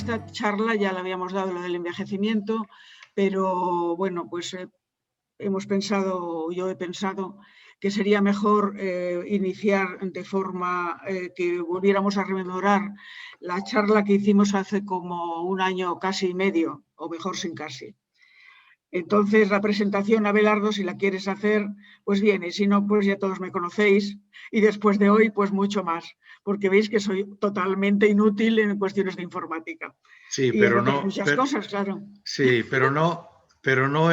esta charla ya le habíamos dado lo del envejecimiento, pero bueno, pues hemos pensado, yo he pensado, que sería mejor iniciar de forma que volviéramos a rememorar la charla que hicimos hace como un año casi y medio, o mejor sin casi. Entonces, la presentación, Abelardo, si la quieres hacer, pues viene. Si no, pues ya todos me conocéis. Y después de hoy, pues mucho más. Porque veis que soy totalmente inútil en cuestiones de informática. Sí, y pero en otras no. muchas cosas, claro. Sí, pero no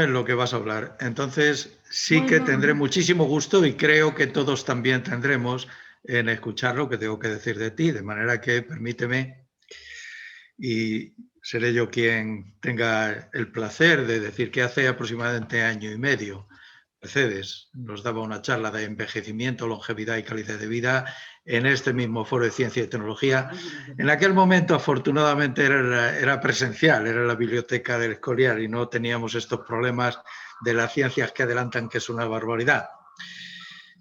en lo que vas a hablar. Entonces, sí que Bueno, tendré muchísimo gusto y creo que todos también tendremos en escuchar lo que tengo que decir de ti. De manera que permíteme y seré yo quien tenga el placer de decir que hace aproximadamente año y medio Mercedes nos daba una charla de envejecimiento, longevidad y calidad de vida en este mismo foro de ciencia y tecnología. En aquel momento, afortunadamente, era presencial, era la biblioteca del Escorial y no teníamos estos problemas de las ciencias que adelantan, que es una barbaridad.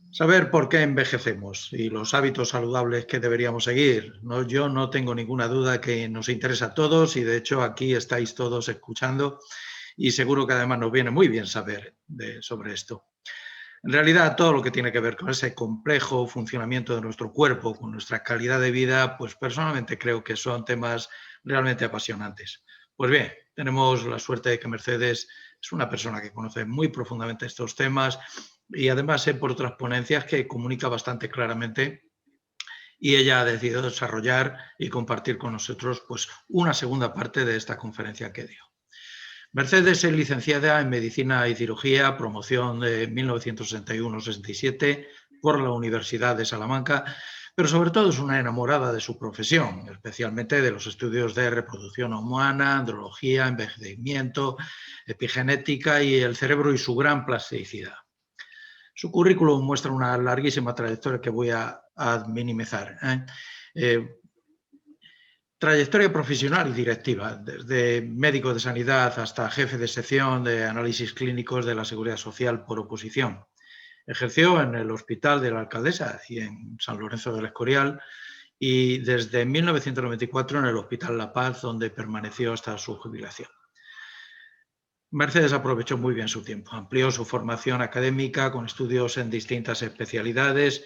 Saber por qué envejecemos y los hábitos saludables que deberíamos seguir. No, yo no tengo ninguna duda que nos interesa a todos y de hecho aquí estáis todos escuchando y seguro que además nos viene muy bien saber sobre esto. En realidad todo lo que tiene que ver con ese complejo funcionamiento de nuestro cuerpo, con nuestra calidad de vida, pues personalmente creo que son temas realmente apasionantes. Pues bien, tenemos la suerte de que Mercedes es una persona que conoce muy profundamente estos temas y además sé por otras ponencias que comunica bastante claramente y ella ha decidido desarrollar y compartir con nosotros pues, una segunda parte de esta conferencia que dio. Mercedes es licenciada en Medicina y Cirugía, promoción de 1961-67 por la Universidad de Salamanca, pero sobre todo es una enamorada de su profesión, especialmente de los estudios de reproducción humana, andrología, envejecimiento, epigenética y el cerebro y su gran plasticidad. Su currículum muestra una larguísima trayectoria que voy a minimizar. Trayectoria profesional y directiva, desde médico de sanidad hasta jefe de sección de análisis clínicos de la Seguridad Social por oposición. Ejerció en el Hospital de la Alcaldesa y en San Lorenzo del Escorial y desde 1994 en el Hospital La Paz, donde permaneció hasta su jubilación. Mercedes aprovechó muy bien su tiempo, amplió su formación académica con estudios en distintas especialidades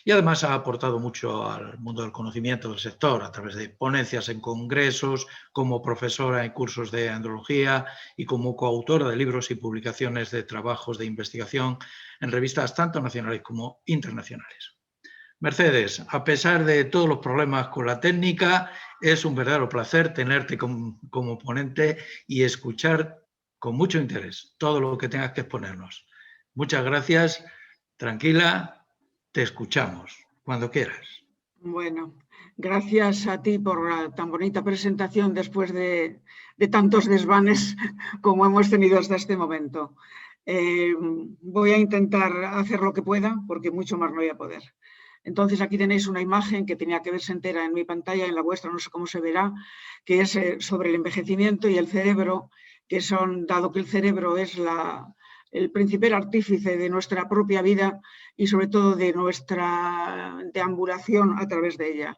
y además ha aportado mucho al mundo del conocimiento del sector a través de ponencias en congresos, como profesora en cursos de andrología y como coautora de libros y publicaciones de trabajos de investigación en revistas tanto nacionales como internacionales. Mercedes, a pesar de todos los problemas con la técnica, es un verdadero placer tenerte como ponente y escuchar con mucho interés todo lo que tengas que exponernos. Muchas gracias, tranquila, te escuchamos cuando quieras. Bueno, gracias a ti por tan bonita presentación después de tantos desvanes como hemos tenido hasta este momento. Voy a intentar hacer lo que pueda porque mucho más no voy a poder. Entonces aquí tenéis una imagen que tenía que verse entera en mi pantalla, en la vuestra no sé cómo se verá, que es sobre el envejecimiento y el cerebro, que son, dado que el cerebro es el principal artífice de nuestra propia vida y sobre todo de nuestra deambulación a través de ella.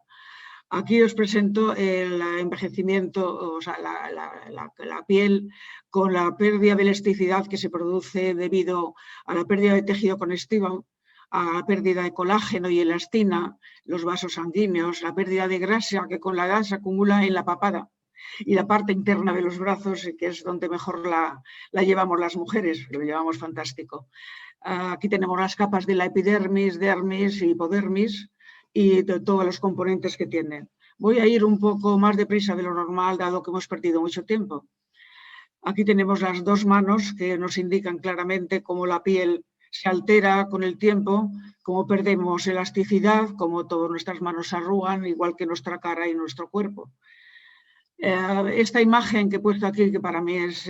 Aquí os presento el envejecimiento, o sea, la piel con la pérdida de elasticidad que se produce debido a la pérdida de tejido conectivo, a la pérdida de colágeno y elastina, los vasos sanguíneos, la pérdida de grasa que con la edad se acumula en la papada y la parte interna de los brazos, que es donde mejor la llevamos las mujeres, lo llevamos fantástico. Aquí tenemos las capas de la epidermis, dermis y hipodermis y de todos los componentes que tienen. Voy a ir un poco más deprisa de lo normal, dado que hemos perdido mucho tiempo. Aquí tenemos las dos manos que nos indican claramente cómo la piel se altera con el tiempo, cómo perdemos elasticidad, cómo todas nuestras manos se arrugan, igual que nuestra cara y nuestro cuerpo. Esta imagen que he puesto aquí, que para mí es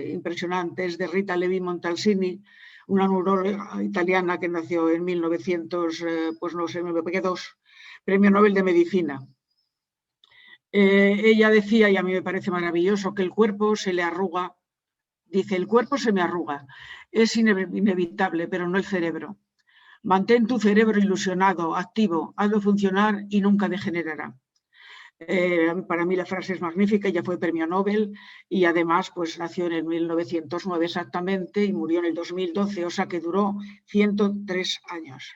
impresionante, es de Rita Levi Montalcini, una neuróloga italiana que nació en 1992, Premio Nobel de Medicina. Ella decía, y a mí me parece maravilloso, que el cuerpo se le arruga. Dice, el cuerpo se me arruga, es inevitable, pero no el cerebro. Mantén tu cerebro ilusionado, activo, hazlo funcionar y nunca degenerará. Para mí la frase es magnífica, ella fue premio Nobel y además pues nació en el 1909 exactamente y murió en el 2012, o sea que duró 103 años.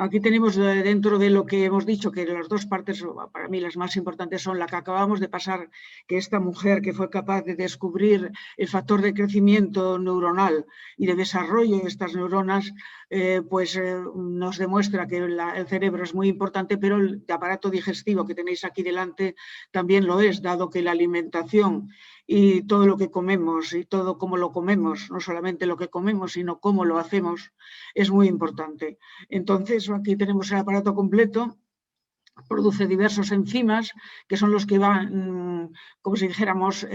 Aquí tenemos dentro de lo que hemos dicho que las dos partes, para mí las más importantes, son la que acabamos de pasar, que esta mujer que fue capaz de descubrir el factor de crecimiento neuronal y de desarrollo de estas neuronas, nos demuestra que el cerebro es muy importante, pero el aparato digestivo que tenéis aquí delante también lo es, dado que la alimentación y todo lo que comemos y todo cómo lo comemos, no solamente lo que comemos, sino cómo lo hacemos, es muy importante. Entonces, aquí tenemos el aparato completo, produce diversos enzimas que son los que van, como si dijéramos,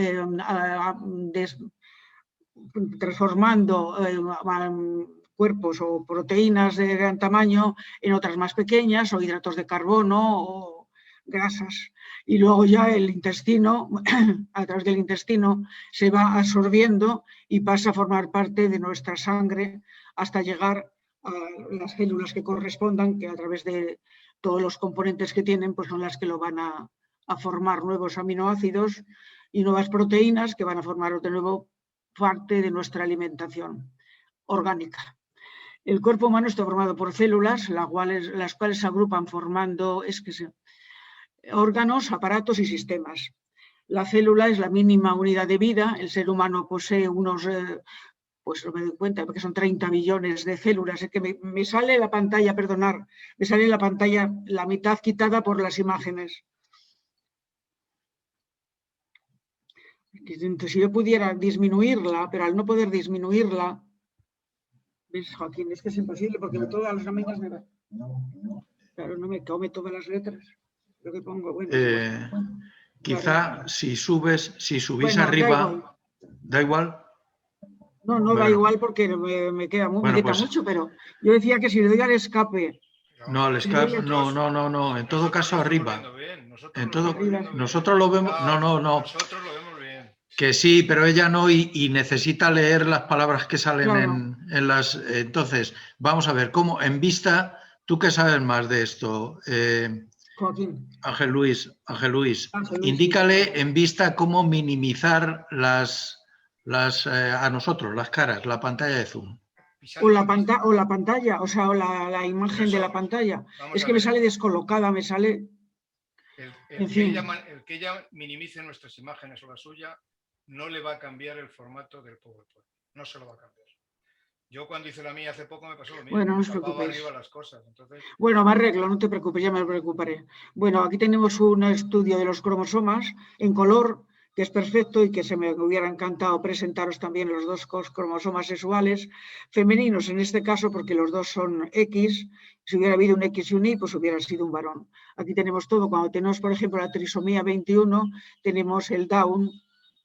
transformando cuerpos o proteínas de gran tamaño en otras más pequeñas, o hidratos de carbono o grasas. Y luego ya el intestino, a través del intestino, se va absorbiendo y pasa a formar parte de nuestra sangre hasta llegar a las células que correspondan, que a través de todos los componentes que tienen, pues son las que lo van a formar nuevos aminoácidos y nuevas proteínas que van a formar de nuevo parte de nuestra alimentación orgánica. El cuerpo humano está formado por células, las cuales se agrupan formando órganos, aparatos y sistemas. La célula es la mínima unidad de vida. El ser humano posee unos, pues no me doy cuenta, porque son 30 billones de células. Es que me sale la pantalla, perdonar, me sale la pantalla la mitad quitada por las imágenes. Si yo pudiera disminuirla, pero al no poder disminuirla, ¿ves, Joaquín? Es que es imposible porque todas las láminas me van. Claro, no me come todas las letras. Lo que pongo, bueno, quizá claro. Si subís arriba, ¿da igual? No, no da igual porque me queda mucho, pero yo decía que si le doy al escape. No, al escape, no. En todo caso, arriba. Nosotros lo vemos. No. Nosotros lo vemos bien. Que sí, pero ella no, y necesita leer las palabras que salen claro. en las. Entonces, vamos a ver, ¿cómo en vista? ¿Tú qué sabes más de esto? Joaquín. Ángel Luis, indícale sí. En vista cómo minimizar a nosotros, las caras, la pantalla de Zoom. O la pantalla, o sea, la imagen de la pantalla. Es que me sale descolocada, me sale... El que ella minimice nuestras imágenes o la suya no le va a cambiar el formato del PowerPoint. No se lo va a cambiar. Yo cuando hice la mía hace poco me pasó lo mismo. Bueno, no os preocupéis. Las cosas, entonces... Bueno, me arreglo, no te preocupes, ya me preocuparé. Bueno, aquí tenemos un estudio de los cromosomas en color, que es perfecto y que se me hubiera encantado presentaros también los dos cromosomas sexuales, femeninos en este caso porque los dos son X. Si hubiera habido un X y un Y, pues hubiera sido un varón. Aquí tenemos todo. Cuando tenemos, por ejemplo, la trisomía 21, tenemos el Down,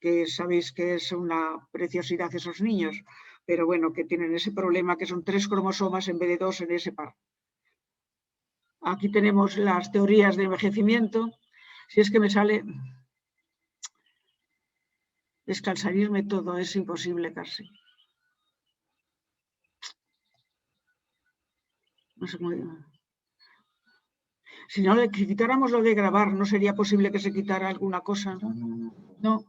que sabéis que es una preciosidad esos niños, pero bueno, que tienen ese problema que son 3 cromosomas en vez de 2 en ese par. Aquí tenemos las teorías de envejecimiento. Si es que me sale... Descalzarirme todo, es imposible casi. No sé cómo digo. Si no le quitáramos lo de grabar, ¿no sería posible que se quitara alguna cosa? No.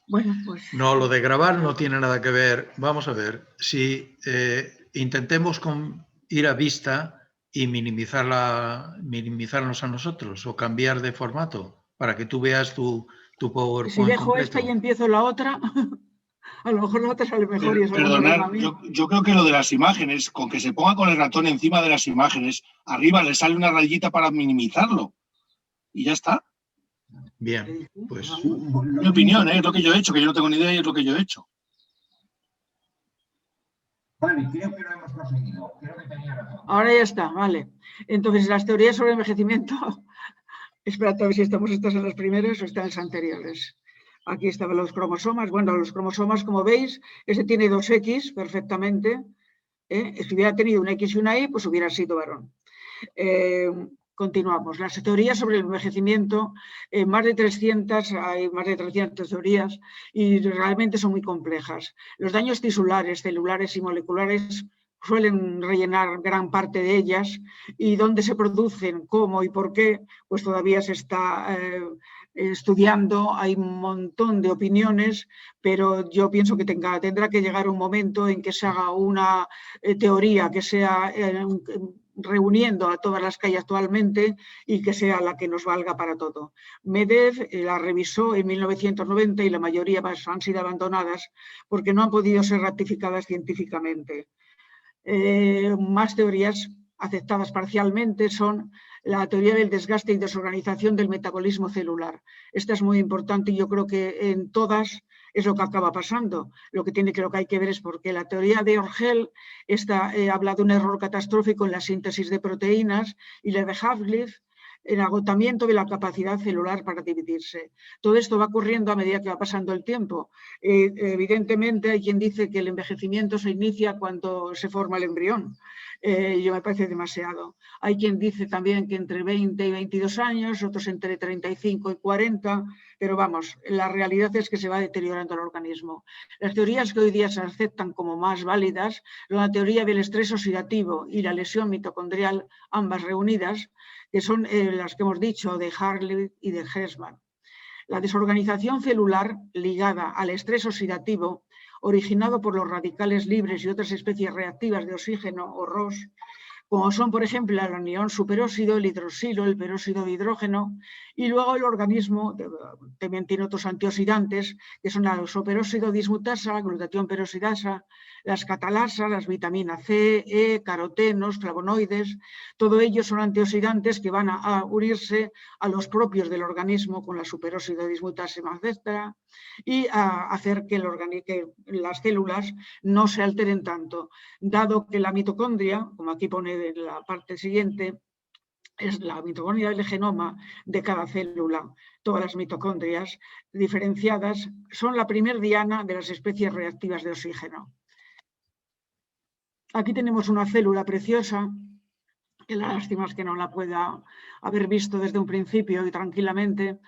Bueno, pues... No, lo de grabar no tiene nada que ver. Vamos a ver, si intentemos ir a vista y minimizarnos a nosotros o cambiar de formato para que tú veas tu PowerPoint. Si dejo completo. Esta y empiezo la otra, a lo mejor la otra sale mejor. Perdonar, yo creo que lo de las imágenes, con que se ponga con el ratón encima de las imágenes, arriba le sale una rayita para minimizarlo. Y ya está. Bien, pues... Mi opinión, es lo que yo he hecho, que yo no tengo ni idea y es lo que yo he hecho. Vale, creo que lo hemos conseguido. Creo que tenía razón. Ahora ya está, vale. Entonces, las teorías sobre envejecimiento... Espera, a ver si están en las primeras o están en las anteriores. Aquí estaban los cromosomas. Bueno, los cromosomas, como veis, este tiene 2 X perfectamente. Si hubiera tenido un X y una Y, pues hubiera sido varón. Continuamos. Las teorías sobre el envejecimiento, hay más de 300 teorías y realmente son muy complejas. Los daños tisulares, celulares y moleculares suelen rellenar gran parte de ellas, y dónde se producen, cómo y por qué, pues todavía se está estudiando, hay un montón de opiniones, pero yo pienso que tendrá que llegar un momento en que se haga una teoría que sea reuniendo a todas las que hay actualmente y que sea la que nos valga para todo. Medvedev la revisó en 1990 y la mayoría han sido abandonadas porque no han podido ser ratificadas científicamente. Más teorías aceptadas parcialmente son la teoría del desgaste y desorganización del metabolismo celular. Esta es muy importante y yo creo que en todas es lo que acaba pasando. Lo que hay que ver es porque la teoría de Orgel habla de un error catastrófico en la síntesis de proteínas, y la de Havlicek el agotamiento de la capacidad celular para dividirse. Todo esto va ocurriendo a medida que va pasando el tiempo. Evidentemente hay quien dice que el envejecimiento se inicia cuando se forma el embrión. Yo me parece demasiado. Hay quien dice también que entre 20 y 22 años, otros entre 35 y 40, pero vamos, la realidad es que se va deteriorando el organismo. Las teorías que hoy día se aceptan como más válidas son la teoría del estrés oxidativo y la lesión mitocondrial, ambas reunidas, que son las que hemos dicho de Hartley y de Hessman. La desorganización celular ligada al estrés oxidativo, originado por los radicales libres y otras especies reactivas de oxígeno o ROS, como son, por ejemplo, el anión superóxido, el hidroxilo, el peróxido de hidrógeno, y luego el organismo también tiene otros antioxidantes, que son la isoperóxido dismutasa, la glutatión peroxidasa, las catalasas, las vitaminas C, E, carotenos, flavonoides. Todo ello son antioxidantes que van a unirse a los propios del organismo con la superóxido dismutasa más etc. y a hacer que las células no se alteren tanto, dado que la mitocondria, como aquí pone en la parte siguiente, es la mitocondria del genoma de cada célula. Todas las mitocondrias diferenciadas son la primer diana de las especies reactivas de oxígeno. Aquí tenemos una célula preciosa, que la lástima es que no la pueda haber visto desde un principio y tranquilamente,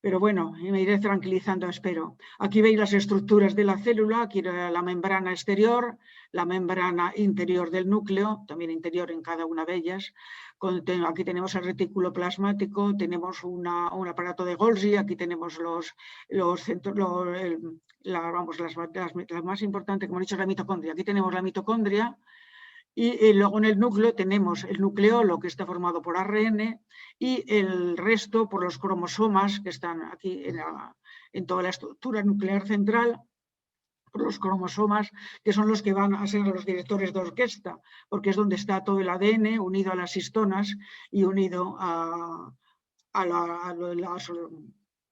pero bueno, me iré tranquilizando, espero. Aquí veis las estructuras de la célula, aquí la membrana exterior, la membrana interior del núcleo, también interior en cada una de ellas. Aquí tenemos el retículo plasmático, tenemos un aparato de Golgi, aquí tenemos la más importante, como he dicho, es la mitocondria. Aquí tenemos la mitocondria. Y luego en el núcleo tenemos el nucleolo, que está formado por ARN, y el resto por los cromosomas que están aquí en toda la estructura nuclear central, por los cromosomas que son los que van a ser los directores de orquesta, porque es donde está todo el ADN unido a las histonas y unido a las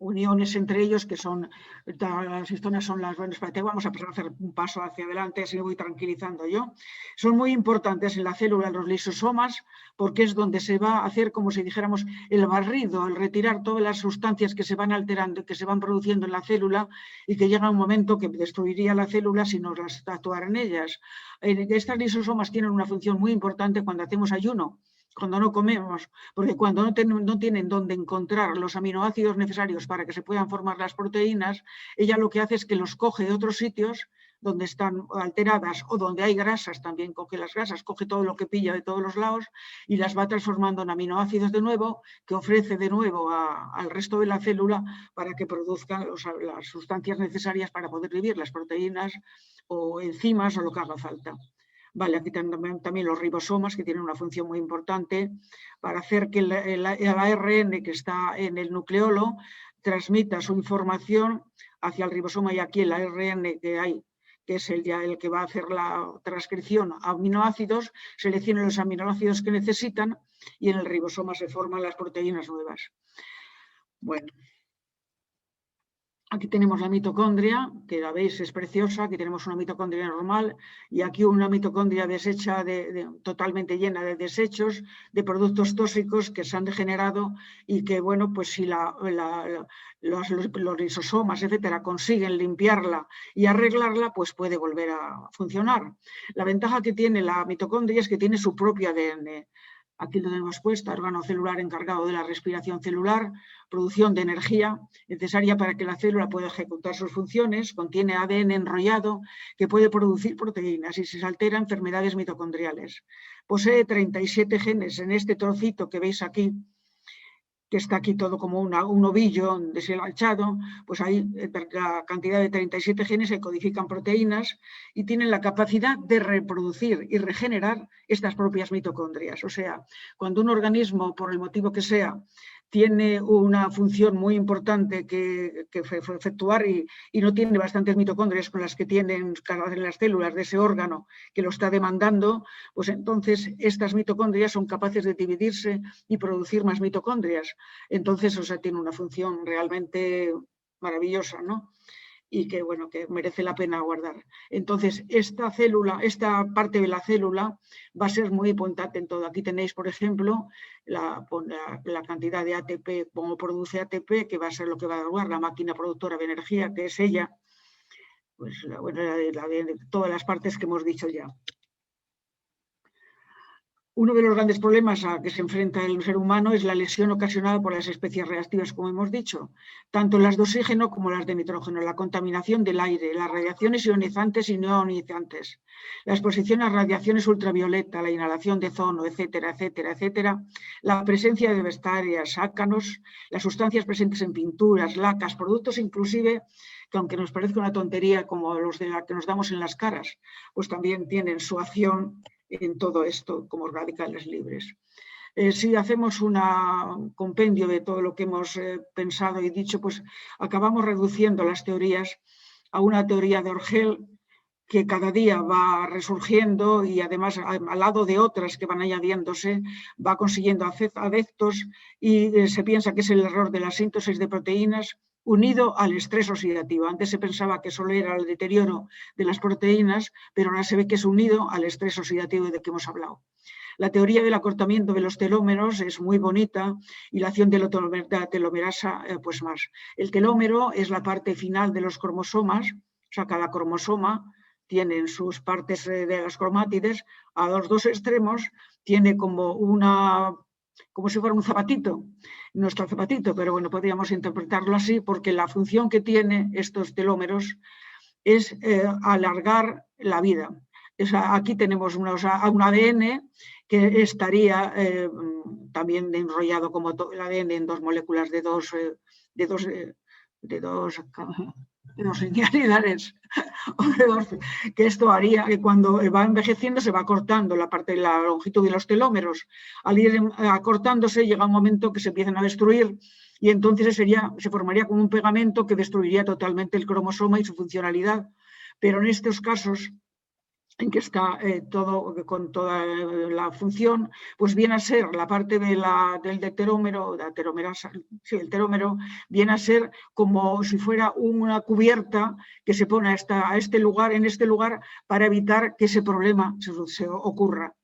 uniones entre ellos, que son, las histonas son las buenas. Vamos a hacer un paso hacia adelante, así me voy tranquilizando yo. Son muy importantes en la célula los lisosomas, porque es donde se va a hacer, como si dijéramos, el barrido, el retirar todas las sustancias que se van alterando, que se van produciendo en la célula y que llega un momento que destruiría la célula si no las actuara en ellas. Estas lisosomas tienen una función muy importante cuando hacemos ayuno, cuando no comemos, porque cuando no tienen dónde encontrar los aminoácidos necesarios para que se puedan formar las proteínas, ella lo que hace es que los coge de otros sitios donde están alteradas o donde hay grasas, también coge las grasas, coge todo lo que pilla de todos los lados y las va transformando en aminoácidos de nuevo, que ofrece de nuevo al resto de la célula para que produzcan las sustancias necesarias para poder vivir, las proteínas o enzimas o lo que haga falta. Vale, aquí también los ribosomas, que tienen una función muy importante para hacer que el ARN que está en el nucleolo transmita su información hacia el ribosoma, y aquí el ARN que hay, que es el que va a hacer la transcripción a aminoácidos, selecciona los aminoácidos que necesitan y en el ribosoma se forman las proteínas nuevas. Bueno. Aquí tenemos la mitocondria, que la veis es preciosa, aquí tenemos una mitocondria normal y aquí una mitocondria deshecha, totalmente llena de desechos, de productos tóxicos que se han degenerado y que, bueno, pues si los lisosomas, etcétera, consiguen limpiarla y arreglarla, pues puede volver a funcionar. La ventaja que tiene la mitocondria es que tiene su propio ADN. aquí lo tenemos puesto, órgano celular encargado de la respiración celular, producción de energía necesaria para que la célula pueda ejecutar sus funciones, contiene ADN enrollado que puede producir proteínas y si se altera enfermedades mitocondriales. Posee 37 genes en este trocito que veis aquí, que está aquí todo como un ovillo deshilachado, pues ahí la cantidad de 37 genes se codifican proteínas y tienen la capacidad de reproducir y regenerar estas propias mitocondrias. O sea, cuando un organismo, por el motivo que sea, tiene una función muy importante que efectuar y no tiene bastantes mitocondrias con las que tienen las células de ese órgano que lo está demandando, pues entonces estas mitocondrias son capaces de dividirse y producir más mitocondrias. Entonces, o sea, tiene una función realmente maravillosa, ¿no? Y que, bueno, que merece la pena guardar. Entonces, esta parte de la célula va a ser muy importante en todo. Aquí tenéis, por ejemplo, la cantidad de ATP, cómo produce ATP, que va a ser lo que va a dar la máquina productora de energía, que es ella, pues de todas las partes que hemos dicho ya. Uno de los grandes problemas a que se enfrenta el ser humano es la lesión ocasionada por las especies reactivas, como hemos dicho, tanto las de oxígeno como las de nitrógeno, la contaminación del aire, las radiaciones ionizantes y no ionizantes, la exposición a radiaciones ultravioleta, la inhalación de ozono, etcétera, etcétera, etcétera, la presencia de bacterias, ácanos, las sustancias presentes en pinturas, lacas, productos inclusive que aunque nos parezca una tontería como los de la que nos damos en las caras, pues también tienen su acción en todo esto como radicales libres. Si hacemos un compendio de todo lo que hemos pensado y dicho, pues acabamos reduciendo las teorías a una teoría de Orgel que cada día va resurgiendo y además al lado de otras que van añadiéndose va consiguiendo adeptos y se piensa que es el error de la síntesis de proteínas unido al estrés oxidativo. Antes se pensaba que solo era el deterioro de las proteínas, pero ahora se ve que es unido al estrés oxidativo de que hemos hablado. La teoría del acortamiento de los telómeros es muy bonita y la acción de la telomerasa, pues más. El telómero es la parte final de los cromosomas, o sea, cada cromosoma tiene en sus partes de las cromátides, a los dos extremos tiene como si fuera un zapatito, nuestro zapatito, pero bueno, podríamos interpretarlo así porque la función que tiene estos telómeros es alargar la vida. Aquí tenemos un ADN que estaría también enrollado como el ADN en dos moléculas de dos linealidades, que esto haría que cuando va envejeciendo se va cortando la parte de la longitud de los telómeros. Al ir acortándose llega un momento que se empiezan a destruir y entonces se formaría como un pegamento que destruiría totalmente el cromosoma y su funcionalidad. Pero en estos casos en que está todo con toda la función, pues viene a ser la parte del telómero, el telómero viene a ser como si fuera una cubierta que se pone en este lugar para evitar que ese problema se ocurra.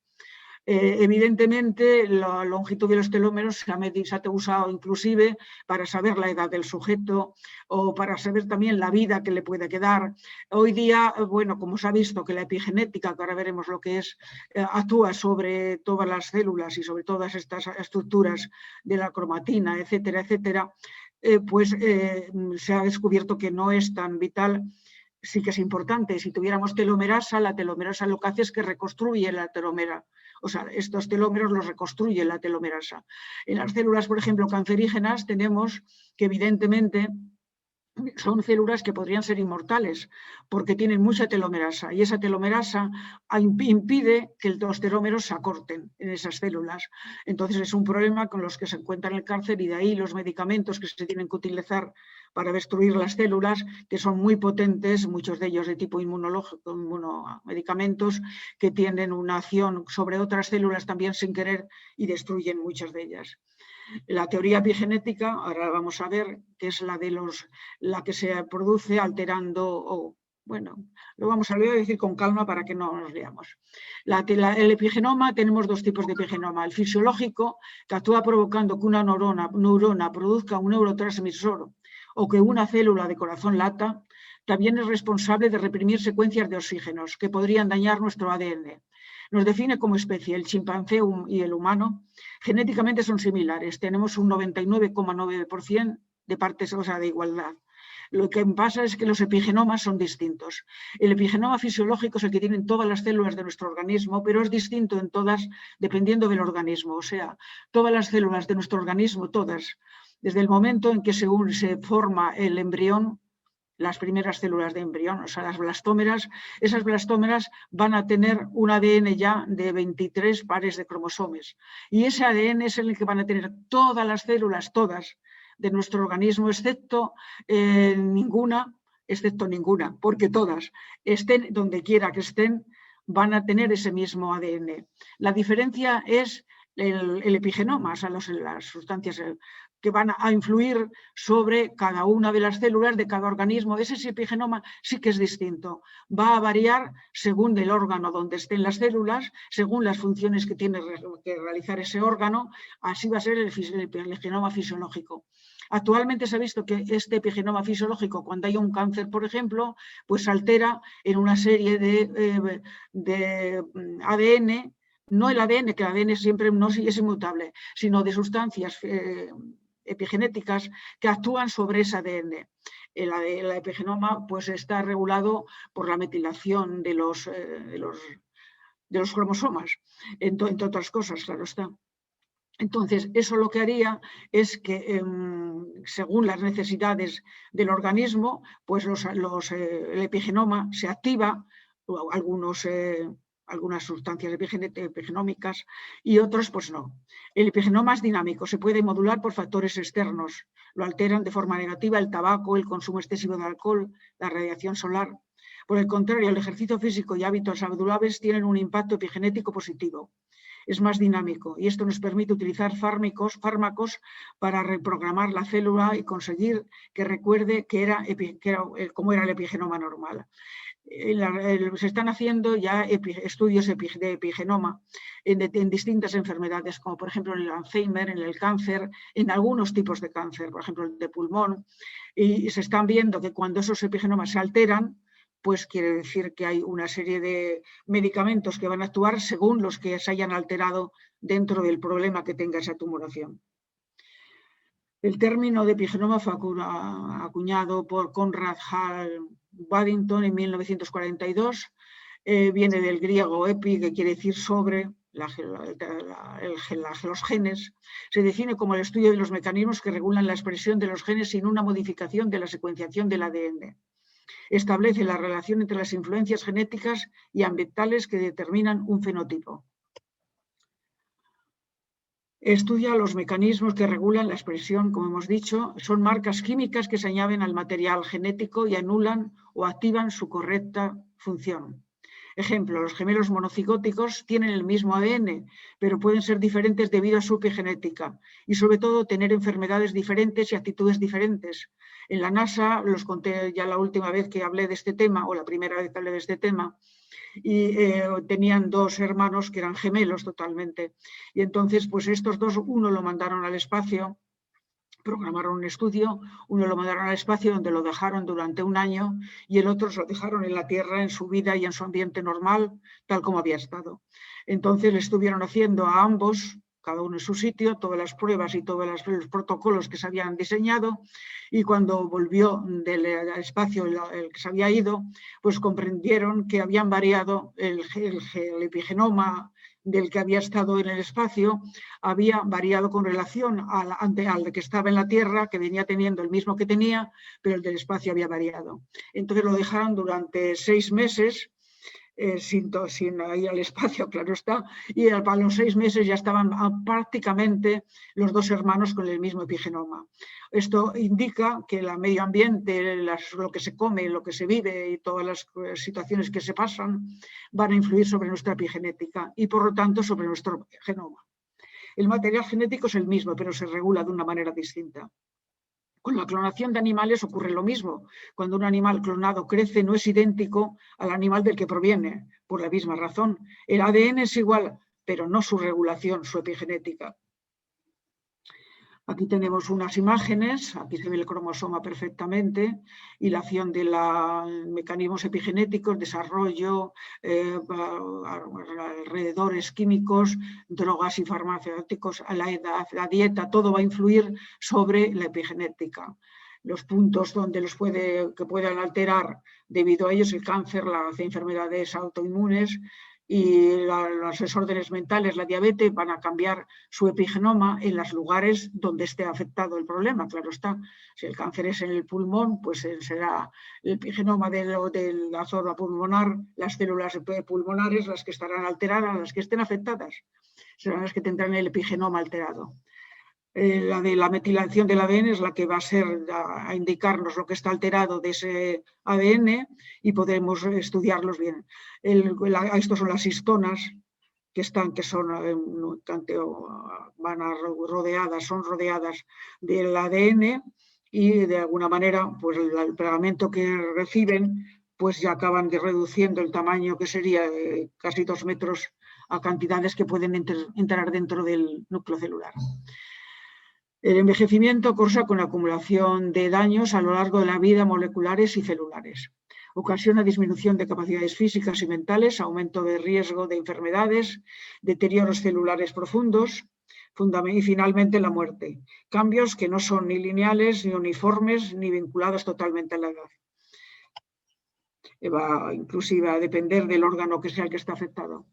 Evidentemente, la longitud de los telómeros se ha usado inclusive para saber la edad del sujeto o para saber también la vida que le puede quedar. Hoy día, bueno, como se ha visto que la epigenética, que ahora veremos lo que es, actúa sobre todas las células y sobre todas estas estructuras de la cromatina, etcétera, etcétera, pues se ha descubierto que no es tan vital. Sí que es importante. Si tuviéramos telomerasa, la telomerasa lo que hace es que reconstruye la telomera. O sea, estos telómeros los reconstruye la telomerasa. En las células, por ejemplo, cancerígenas, tenemos que evidentemente son células que podrían ser inmortales porque tienen mucha telomerasa y esa telomerasa impide que los telómeros se acorten en esas células. Entonces es un problema con los que se encuentran en el cáncer y de ahí los medicamentos que se tienen que utilizar para destruir las células, que son muy potentes, muchos de ellos de tipo inmunológico, medicamentos que tienen una acción sobre otras células también sin querer y destruyen muchas de ellas. La teoría epigenética, ahora vamos a ver, que es la que se produce alterando, lo vamos a decir con calma para que no nos liamos. El epigenoma, tenemos dos tipos de epigenoma. El fisiológico, que actúa provocando que una neurona produzca un neurotransmisor o que una célula de corazón lata, también es responsable de reprimir secuencias de oxígenos que podrían dañar nuestro ADN. nos define como especie. El chimpancé y el humano genéticamente son similares. Tenemos un 99,9% de partes, o sea, de igualdad. Lo que pasa es que los epigenomas son distintos. El epigenoma fisiológico es el que tienen todas las células de nuestro organismo, pero es distinto en todas dependiendo del organismo. O sea, todas las células de nuestro organismo, todas, desde el momento en que se forma el embrión, las primeras células de embrión, o sea, las blastómeras, esas blastómeras van a tener un ADN ya de 23 pares de cromosomas. Y ese ADN es el que van a tener todas las células, todas, de nuestro organismo, excepto ninguna, porque todas, estén donde quiera que estén, van a tener ese mismo ADN. La diferencia es el epigenoma, o sea, las sustancias que van a influir sobre cada una de las células de cada organismo. Ese epigenoma sí que es distinto. Va a variar según el órgano donde estén las células, según las funciones que tiene que realizar ese órgano. Así va a ser el genoma fisiológico. Actualmente se ha visto que este epigenoma fisiológico, cuando hay un cáncer, por ejemplo, pues se altera en una serie de ADN, no el ADN, que el ADN siempre no es inmutable, sino de sustancias epigenéticas que actúan sobre ese ADN. El epigenoma pues, está regulado por la metilación de los cromosomas, entre otras cosas, claro está. Entonces, eso lo que haría es que, según las necesidades del organismo, pues el epigenoma se activa, algunas sustancias epigenómicas y otros pues no. El epigenoma es dinámico, se puede modular por factores externos. Lo alteran de forma negativa el tabaco, el consumo excesivo de alcohol, la radiación solar. Por el contrario, el ejercicio físico y hábitos saludables tienen un impacto epigenético positivo. Es más dinámico y esto nos permite utilizar fármacos para reprogramar la célula y conseguir que recuerde cómo era el epigenoma normal. Se están haciendo ya estudios de epigenoma en distintas enfermedades, como por ejemplo en el Alzheimer, en el cáncer, en algunos tipos de cáncer, por ejemplo el de pulmón, y se están viendo que cuando esos epigenomas se alteran, pues quiere decir que hay una serie de medicamentos que van a actuar según los que se hayan alterado dentro del problema que tenga esa tumoración. El término de epigenoma fue acuñado por Conrad Hall Waddington en 1942. Viene del griego epi, que quiere decir sobre, los genes. Se define como el estudio de los mecanismos que regulan la expresión de los genes sin una modificación de la secuenciación del ADN. Establece la relación entre las influencias genéticas y ambientales que determinan un fenotipo. Estudia los mecanismos que regulan la expresión, como hemos dicho, son marcas químicas que se añaden al material genético y anulan o activan su correcta función. Ejemplo, los gemelos monocigóticos tienen el mismo ADN, pero pueden ser diferentes debido a su epigenética y sobre todo tener enfermedades diferentes y actitudes diferentes. En la NASA, los conté ya la última vez que hablé de este tema, o la primera vez que hablé de este tema, y tenían dos hermanos que eran gemelos totalmente. Y entonces, pues estos dos, uno lo mandaron al espacio, programaron un estudio, uno lo mandaron al espacio donde lo dejaron durante un año y el otro lo dejaron en la Tierra en su vida y en su ambiente normal, tal como había estado. Entonces le estuvieron haciendo a ambos, cada uno en su sitio, todas las pruebas y todos los protocolos que se habían diseñado, y cuando volvió del espacio el que se había ido, pues comprendieron que habían variado el epigenoma del que había estado en el espacio, había variado con relación al que estaba en la Tierra, que venía teniendo el mismo que tenía, pero el del espacio había variado. Entonces lo dejaron durante 6 meses, sin ir al espacio, claro está, y a los 6 meses ya estaban prácticamente los dos hermanos con el mismo epigenoma. Esto indica que el medio ambiente, lo que se come, lo que se vive y todas las situaciones que se pasan van a influir sobre nuestra epigenética y por lo tanto sobre nuestro genoma. El material genético es el mismo, pero se regula de una manera distinta. Con la clonación de animales ocurre lo mismo. Cuando un animal clonado crece, no es idéntico al animal del que proviene, por la misma razón. El ADN es igual, pero no su regulación, su epigenética. Aquí tenemos unas imágenes, aquí se ve el cromosoma perfectamente y la acción de los mecanismos epigenéticos, desarrollo, alrededores químicos, drogas y farmacéuticos, a la edad, la dieta, todo va a influir sobre la epigenética. Los puntos donde que puedan alterar debido a ellos el cáncer, las enfermedades autoinmunes y los desórdenes mentales, la diabetes, van a cambiar su epigenoma en los lugares donde esté afectado el problema. Claro está, si el cáncer es en el pulmón, pues será el epigenoma de la zona pulmonar, las células pulmonares las que estarán alteradas, las que estén afectadas, serán las que tendrán el epigenoma alterado. La de la metilación del ADN es la que va a indicarnos lo que está alterado de ese ADN y podemos estudiarlos bien. Estos son las histonas son rodeadas del ADN y de alguna manera pues el pegamento que reciben pues ya acaban reduciendo el tamaño que sería casi 2 metros a cantidades que pueden entrar dentro del núcleo celular. El envejecimiento cursa con la acumulación de daños a lo largo de la vida moleculares y celulares. Ocasiona disminución de capacidades físicas y mentales, aumento de riesgo de enfermedades, deterioros celulares profundos y finalmente la muerte. Cambios que no son ni lineales, ni uniformes, ni vinculados totalmente a la edad. Va inclusive a depender del órgano que sea el que está afectado.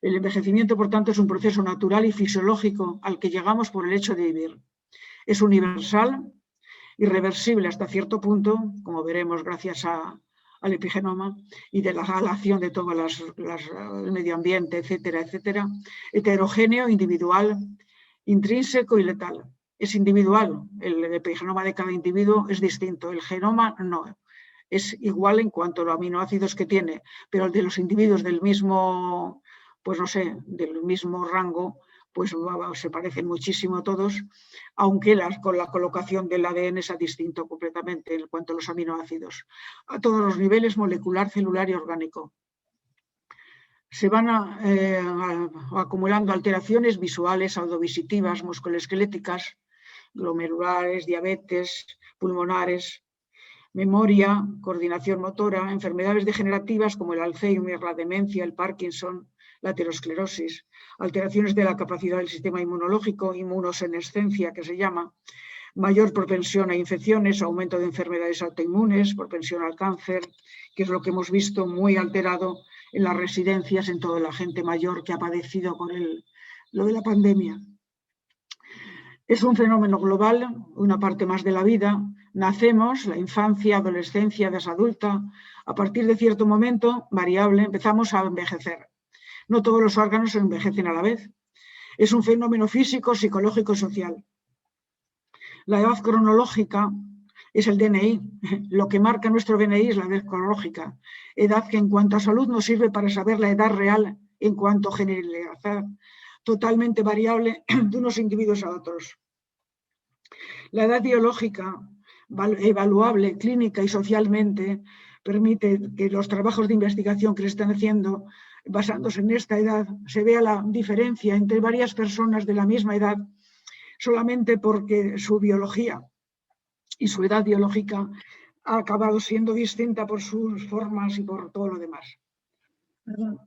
El envejecimiento, por tanto, es un proceso natural y fisiológico al que llegamos por el hecho de vivir. Es universal, irreversible hasta cierto punto, como veremos gracias al epigenoma y de la acción de todo el medio ambiente, etcétera, etcétera. Heterogéneo, individual, intrínseco y letal. Es individual, el epigenoma de cada individuo es distinto, el genoma no. Es igual en cuanto a los aminoácidos que tiene, pero el de los individuos del mismo, pues no sé, del mismo rango, pues se parecen muchísimo todos, aunque con la colocación del ADN sea distinto completamente en cuanto a los aminoácidos, a todos los niveles molecular, celular y orgánico. Se van acumulando alteraciones visuales, audiovisitivas, musculoesqueléticas, glomerulares, diabetes, pulmonares, memoria, coordinación motora, enfermedades degenerativas como el Alzheimer, la demencia, el Parkinson, la aterosclerosis, alteraciones de la capacidad del sistema inmunológico, inmunosenescencia que se llama, mayor propensión a infecciones, aumento de enfermedades autoinmunes, propensión al cáncer, que es lo que hemos visto muy alterado en las residencias en toda la gente mayor que ha padecido con lo de la pandemia. Es un fenómeno global, una parte más de la vida. Nacemos, la infancia, adolescencia, edad adulta, a partir de cierto momento variable empezamos a envejecer. No todos los órganos se envejecen a la vez. Es un fenómeno físico, psicológico y social. La edad cronológica es el DNI. Lo que marca nuestro DNI es la edad cronológica. Edad que en cuanto a salud nos sirve para saber la edad real en cuanto a generalidad, totalmente variable de unos individuos a otros. La edad biológica, evaluable clínica y socialmente, permite que los trabajos de investigación que se están haciendo basándose en esta edad, se vea la diferencia entre varias personas de la misma edad solamente porque su biología y su edad biológica ha acabado siendo distinta por sus formas y por todo lo demás. Perdón.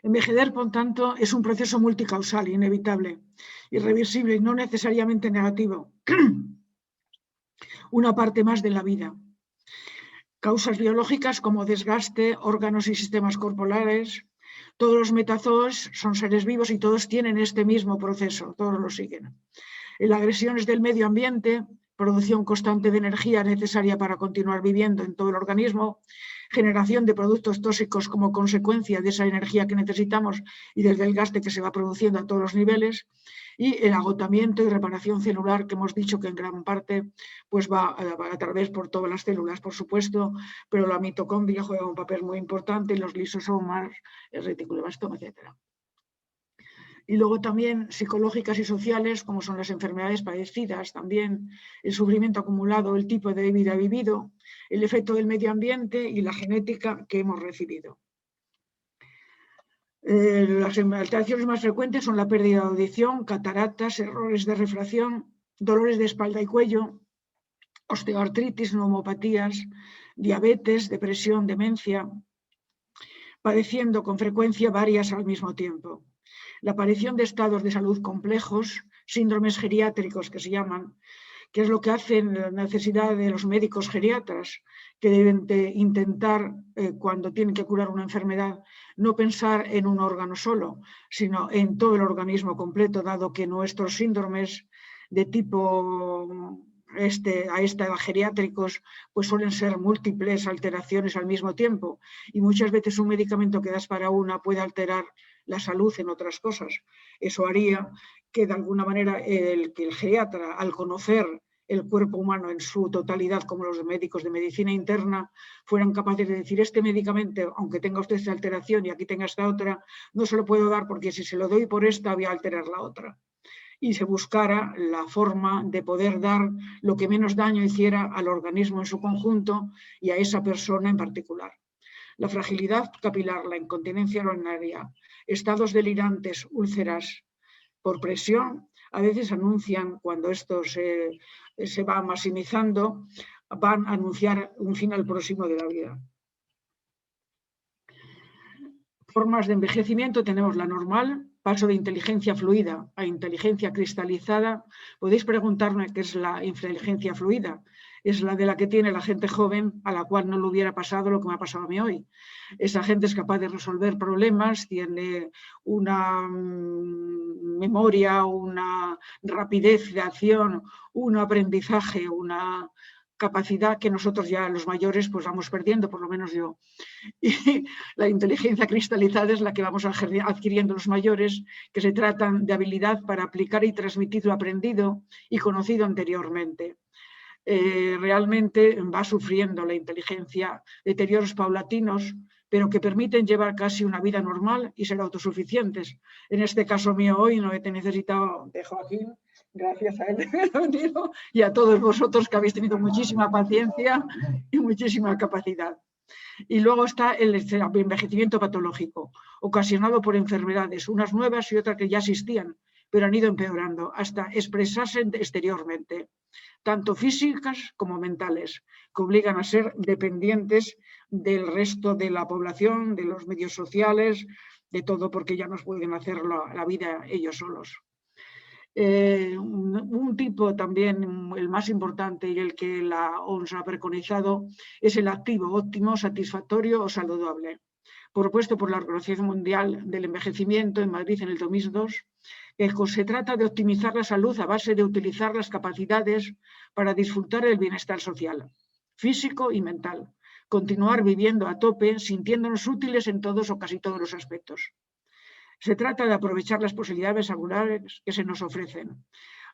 Envejecer, por tanto, es un proceso multicausal, inevitable, irreversible y no necesariamente negativo. Una parte más de la vida. Causas biológicas como desgaste, órganos y sistemas corporales. Todos los metazoos son seres vivos y todos tienen este mismo proceso, todos lo siguen. Las agresiones del medio ambiente, producción constante de energía necesaria para continuar viviendo en todo el organismo, generación de productos tóxicos como consecuencia de esa energía que necesitamos y del desgaste que se va produciendo a todos los niveles, y el agotamiento y reparación celular que hemos dicho que en gran parte pues va a través por todas las células, por supuesto, pero la mitocondria juega un papel muy importante, los lisosomas, el reticuloblastoma, etc. Y luego también psicológicas y sociales, como son las enfermedades padecidas, también el sufrimiento acumulado, el tipo de vida vivido, el efecto del medio ambiente y la genética que hemos recibido. Las alteraciones más frecuentes son la pérdida de audición, cataratas, errores de refracción, dolores de espalda y cuello, osteoartritis, neumopatías, diabetes, depresión, demencia, padeciendo con frecuencia varias al mismo tiempo. La aparición de estados de salud complejos, síndromes geriátricos que se llaman, que es lo que hacen la necesidad de los médicos geriatras, que deben de intentar, cuando tienen que curar una enfermedad, no pensar en un órgano solo, sino en todo el organismo completo, dado que nuestros síndromes de tipo geriátricos pues suelen ser múltiples alteraciones al mismo tiempo, y muchas veces un medicamento que das para una puede alterar la salud en otras cosas. Eso haría que de alguna manera el geriatra, al conocer el cuerpo humano en su totalidad, como los médicos de medicina interna, fueran capaces de decir: este medicamento, aunque tenga usted esta alteración y aquí tenga esta otra, no se lo puedo dar porque si se lo doy por esta voy a alterar la otra. Y se buscara la forma de poder dar lo que menos daño hiciera al organismo en su conjunto y a esa persona en particular. La fragilidad capilar, la incontinencia urinaria, estados delirantes, úlceras por presión, a veces anuncian, cuando esto se va maximizando, van a anunciar un final próximo de la vida. Formas de envejecimiento tenemos la normal, paso de inteligencia fluida a inteligencia cristalizada. Podéis preguntarme qué es la inteligencia fluida. Es la de la que tiene la gente joven, a la cual no le hubiera pasado lo que me ha pasado a mí hoy. Esa gente es capaz de resolver problemas, tiene una memoria, una rapidez de acción, un aprendizaje, una capacidad que nosotros ya los mayores pues vamos perdiendo, por lo menos yo. Y la inteligencia cristalizada es la que vamos adquiriendo los mayores, que se tratan de habilidad para aplicar y transmitir lo aprendido y conocido anteriormente. Realmente va sufriendo la inteligencia deterioros paulatinos, pero que permiten llevar casi una vida normal y ser autosuficientes. En este caso mío hoy no he necesitado de Joaquín, gracias a él y a todos vosotros que habéis tenido muchísima paciencia y muchísima capacidad. Y luego está el envejecimiento patológico, ocasionado por enfermedades, unas nuevas y otras que ya existían, pero han ido empeorando hasta expresarse exteriormente, tanto físicas como mentales, que obligan a ser dependientes del resto de la población, de los medios sociales, de todo, porque ya no pueden hacer la vida ellos solos. Un tipo también, el más importante y el que la OMS ha preconizado, es el activo óptimo, satisfactorio o saludable, propuesto por la Organización Mundial del Envejecimiento en Madrid en el 2002. Se trata de optimizar la salud a base de utilizar las capacidades para disfrutar del bienestar social, físico y mental, continuar viviendo a tope, sintiéndonos útiles en todos o casi todos los aspectos. Se trata de aprovechar las posibilidades angulares que se nos ofrecen.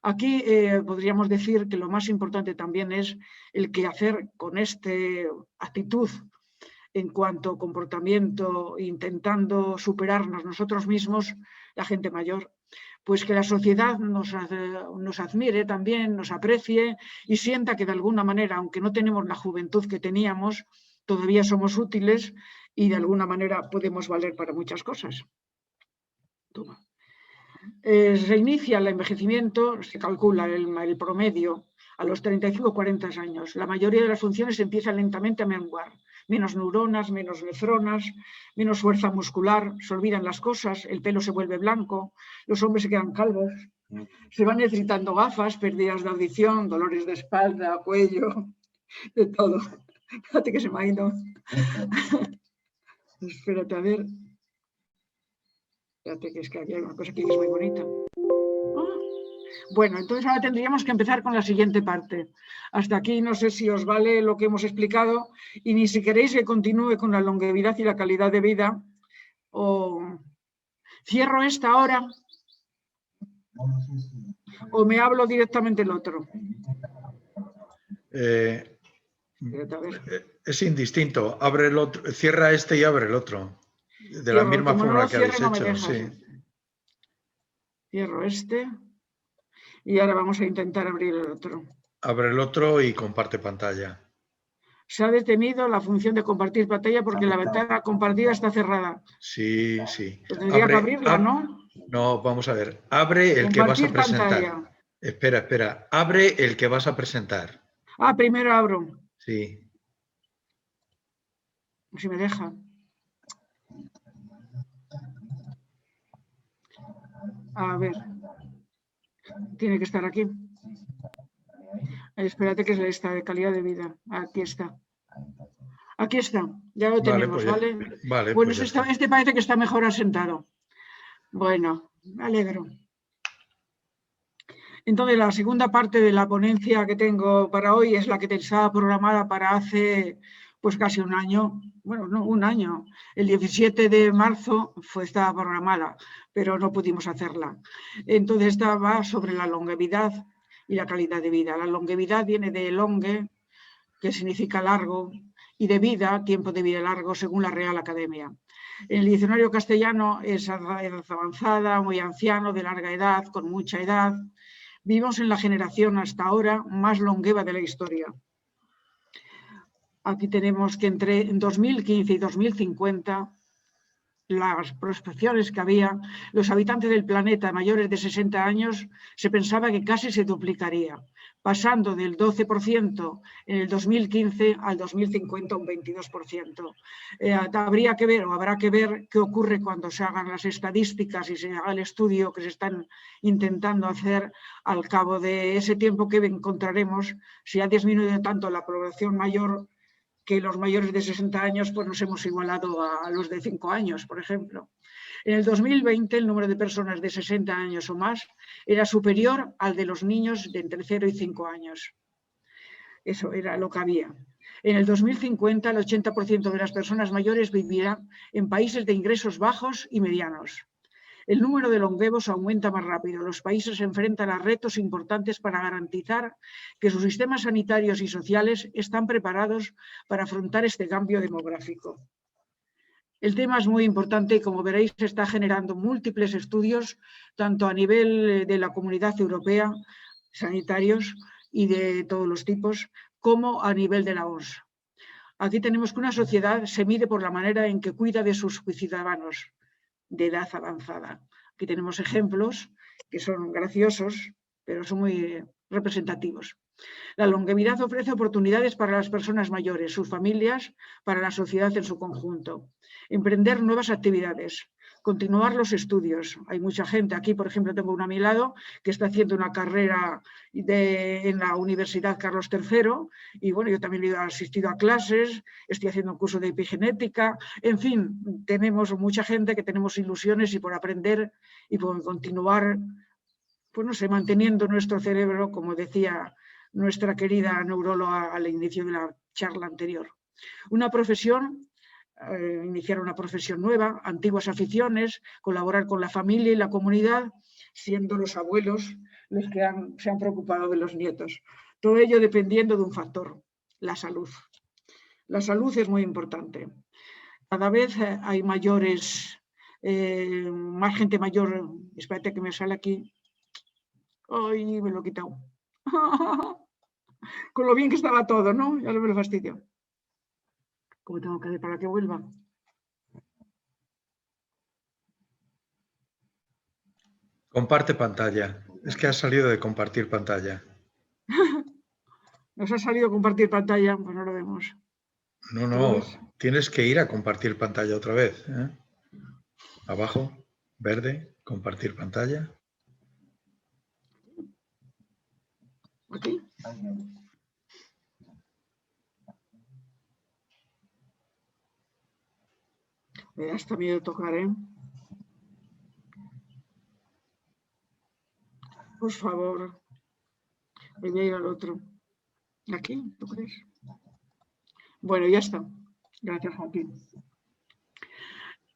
Aquí podríamos decir que lo más importante también es el que hacer con esta actitud en cuanto a comportamiento, intentando superarnos nosotros mismos, la gente mayor, pues que la sociedad nos admire también, nos aprecie y sienta que de alguna manera, aunque no tenemos la juventud que teníamos, todavía somos útiles y de alguna manera podemos valer para muchas cosas. Se inicia el envejecimiento, se calcula el promedio a los 35 o 40 años. La mayoría de las funciones empiezan lentamente a menguar. Menos neuronas, menos nefronas, menos fuerza muscular, se olvidan las cosas, el pelo se vuelve blanco, los hombres se quedan calvos, se van necesitando gafas, pérdidas de audición, dolores de espalda, cuello, de todo. Fíjate que se me ha ido. Espérate a ver. Fíjate que es que aquí hay una cosa que es muy bonita. Bueno, entonces ahora tendríamos que empezar con la siguiente parte. Hasta aquí no sé si os vale lo que hemos explicado y ni si queréis que continúe con la longevidad y la calidad de vida. O cierro esta hora o me hablo directamente el otro. Es indistinto. Abre el otro, cierra este y abre el otro. De la misma forma que habéis hecho. Sí. Cierro este. Y ahora vamos a intentar abrir el otro. Abre el otro y comparte pantalla. Se ha detenido la función de compartir pantalla porque la ventana compartida está cerrada. Sí, sí. Pues tendría que abrirla, ¿no? No, vamos a ver. Abre el que vas a presentar. Pantalla. Espera, espera. Abre el que vas a presentar. Ah, primero abro. Sí. Si me deja. A ver. Tiene que estar aquí. Espérate que es esta de calidad de vida. Aquí está. Aquí está. Ya lo tenemos, ¿vale? Vale, bueno, pues este parece que está mejor asentado. Bueno, me alegro. Entonces, la segunda parte de la ponencia que tengo para hoy es la que estaba programada para hace pues casi un año. Bueno, no, un año. El 17 de marzo estaba programada, pero no pudimos hacerla. Entonces, esta va sobre la longevidad y la calidad de vida. La longevidad viene de longe, que significa largo, y de vida, tiempo de vida largo, según la Real Academia. En el diccionario castellano es edad avanzada, muy anciano, de larga edad, con mucha edad. Vivimos en la generación hasta ahora más longeva de la historia. Aquí tenemos que entre 2015 y 2050, las prospecciones que había, los habitantes del planeta mayores de 60 años se pensaba que casi se duplicaría, pasando del 12% en el 2015 al 2050 un 22%. Habría que ver o habrá que ver qué ocurre cuando se hagan las estadísticas y se haga el estudio que se están intentando hacer al cabo de ese tiempo, que encontraremos si ha disminuido tanto la población mayor, que los mayores de 60 años pues nos hemos igualado a los de 5 años, por ejemplo. En el 2020 el número de personas de 60 años o más era superior al de los niños de entre 0 y 5 años. Eso era lo que había. En el 2050 el 80% de las personas mayores vivirá en países de ingresos bajos y medianos. El número de longevos aumenta más rápido. Los países se enfrentan a retos importantes para garantizar que sus sistemas sanitarios y sociales están preparados para afrontar este cambio demográfico. El tema es muy importante y, como veréis, se está generando múltiples estudios, tanto a nivel de la Comunidad Europea, sanitarios y de todos los tipos, como a nivel de la OMS. Aquí tenemos que una sociedad se mide por la manera en que cuida de sus ciudadanos de edad avanzada. Aquí tenemos ejemplos que son graciosos, pero son muy representativos. La longevidad ofrece oportunidades para las personas mayores, sus familias, para la sociedad en su conjunto. Emprender nuevas actividades, continuar los estudios. Hay mucha gente aquí, por ejemplo, tengo uno a mi lado que está haciendo una carrera en la Universidad Carlos III y bueno, yo también he asistido a clases, estoy haciendo un curso de epigenética, en fin, tenemos mucha gente que tenemos ilusiones y por aprender y por continuar, pues no sé, manteniendo nuestro cerebro, como decía nuestra querida neuróloga al inicio de la charla anterior. Una profesión, iniciar una profesión nueva, antiguas aficiones, colaborar con la familia y la comunidad, siendo los abuelos los que se han preocupado de los nietos. Todo ello dependiendo de un factor, la salud. La salud es muy importante. Cada vez hay mayores, más gente mayor. Espérate que me sale aquí. Ay, me lo he quitado. Con lo bien que estaba todo, ¿no? Ya no me lo fastidio. ¿Cómo tengo que hacer para que vuelva? Comparte pantalla. Es que has salido de compartir pantalla. Nos ha salido compartir pantalla, pues no lo vemos. No, no. Tienes que ir a compartir pantalla otra vez. Abajo, verde, compartir pantalla. ¿Aquí? Me da hasta miedo tocar, ¿eh? Por favor. Voy a ir al otro. ¿Aquí? ¿Tú crees? Bueno, ya está. Gracias, Joaquín.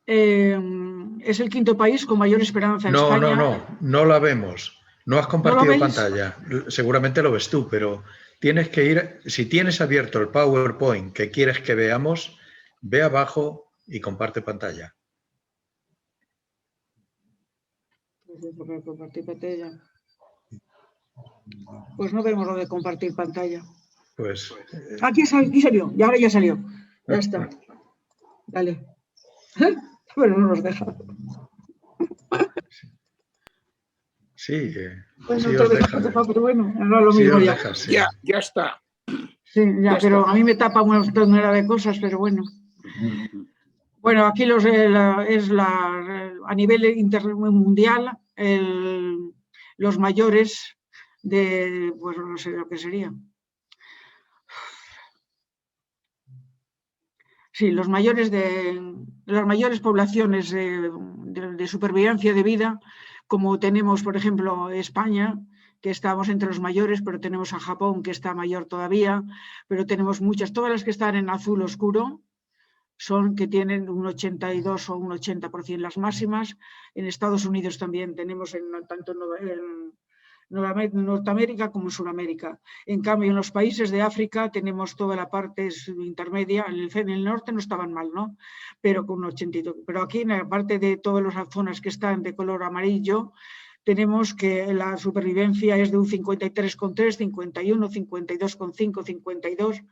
Es el quinto país con mayor esperanza en España. No la vemos. No has compartido pantalla. Seguramente lo ves tú, pero tienes que ir, si tienes abierto el PowerPoint que quieres que veamos, ve abajo y comparte pantalla. Pues no vemos lo de compartir pantalla. Pues... Aquí salió, y ahora ya salió. Ya está. Dale. Bueno, no nos deja. Sí, Bueno, sí te os deja, deja. pero bueno, no es lo Sí mismo os ya. deja, sí. Ya está. Sí, ya, Ya pero está. a mí me tapa una tonelada de cosas, pero bueno. Bueno, aquí a nivel mundial, los mayores de, pues no sé lo que sería. Sí, las mayores poblaciones de supervivencia de vida, como tenemos, por ejemplo, España, que estamos entre los mayores, pero tenemos a Japón, que está mayor todavía, pero tenemos muchas, todas las que están en azul oscuro, son que tienen un 82 o un 80% las máximas. En Estados Unidos también tenemos tanto en Norteamérica como en Sudamérica. En cambio, en los países de África tenemos toda la parte intermedia. En el norte no estaban mal, ¿no? Pero con un 82. Pero aquí, en la parte de todas las zonas que están de color amarillo, tenemos que la supervivencia es de un 53,3, 51, 52,5, 52.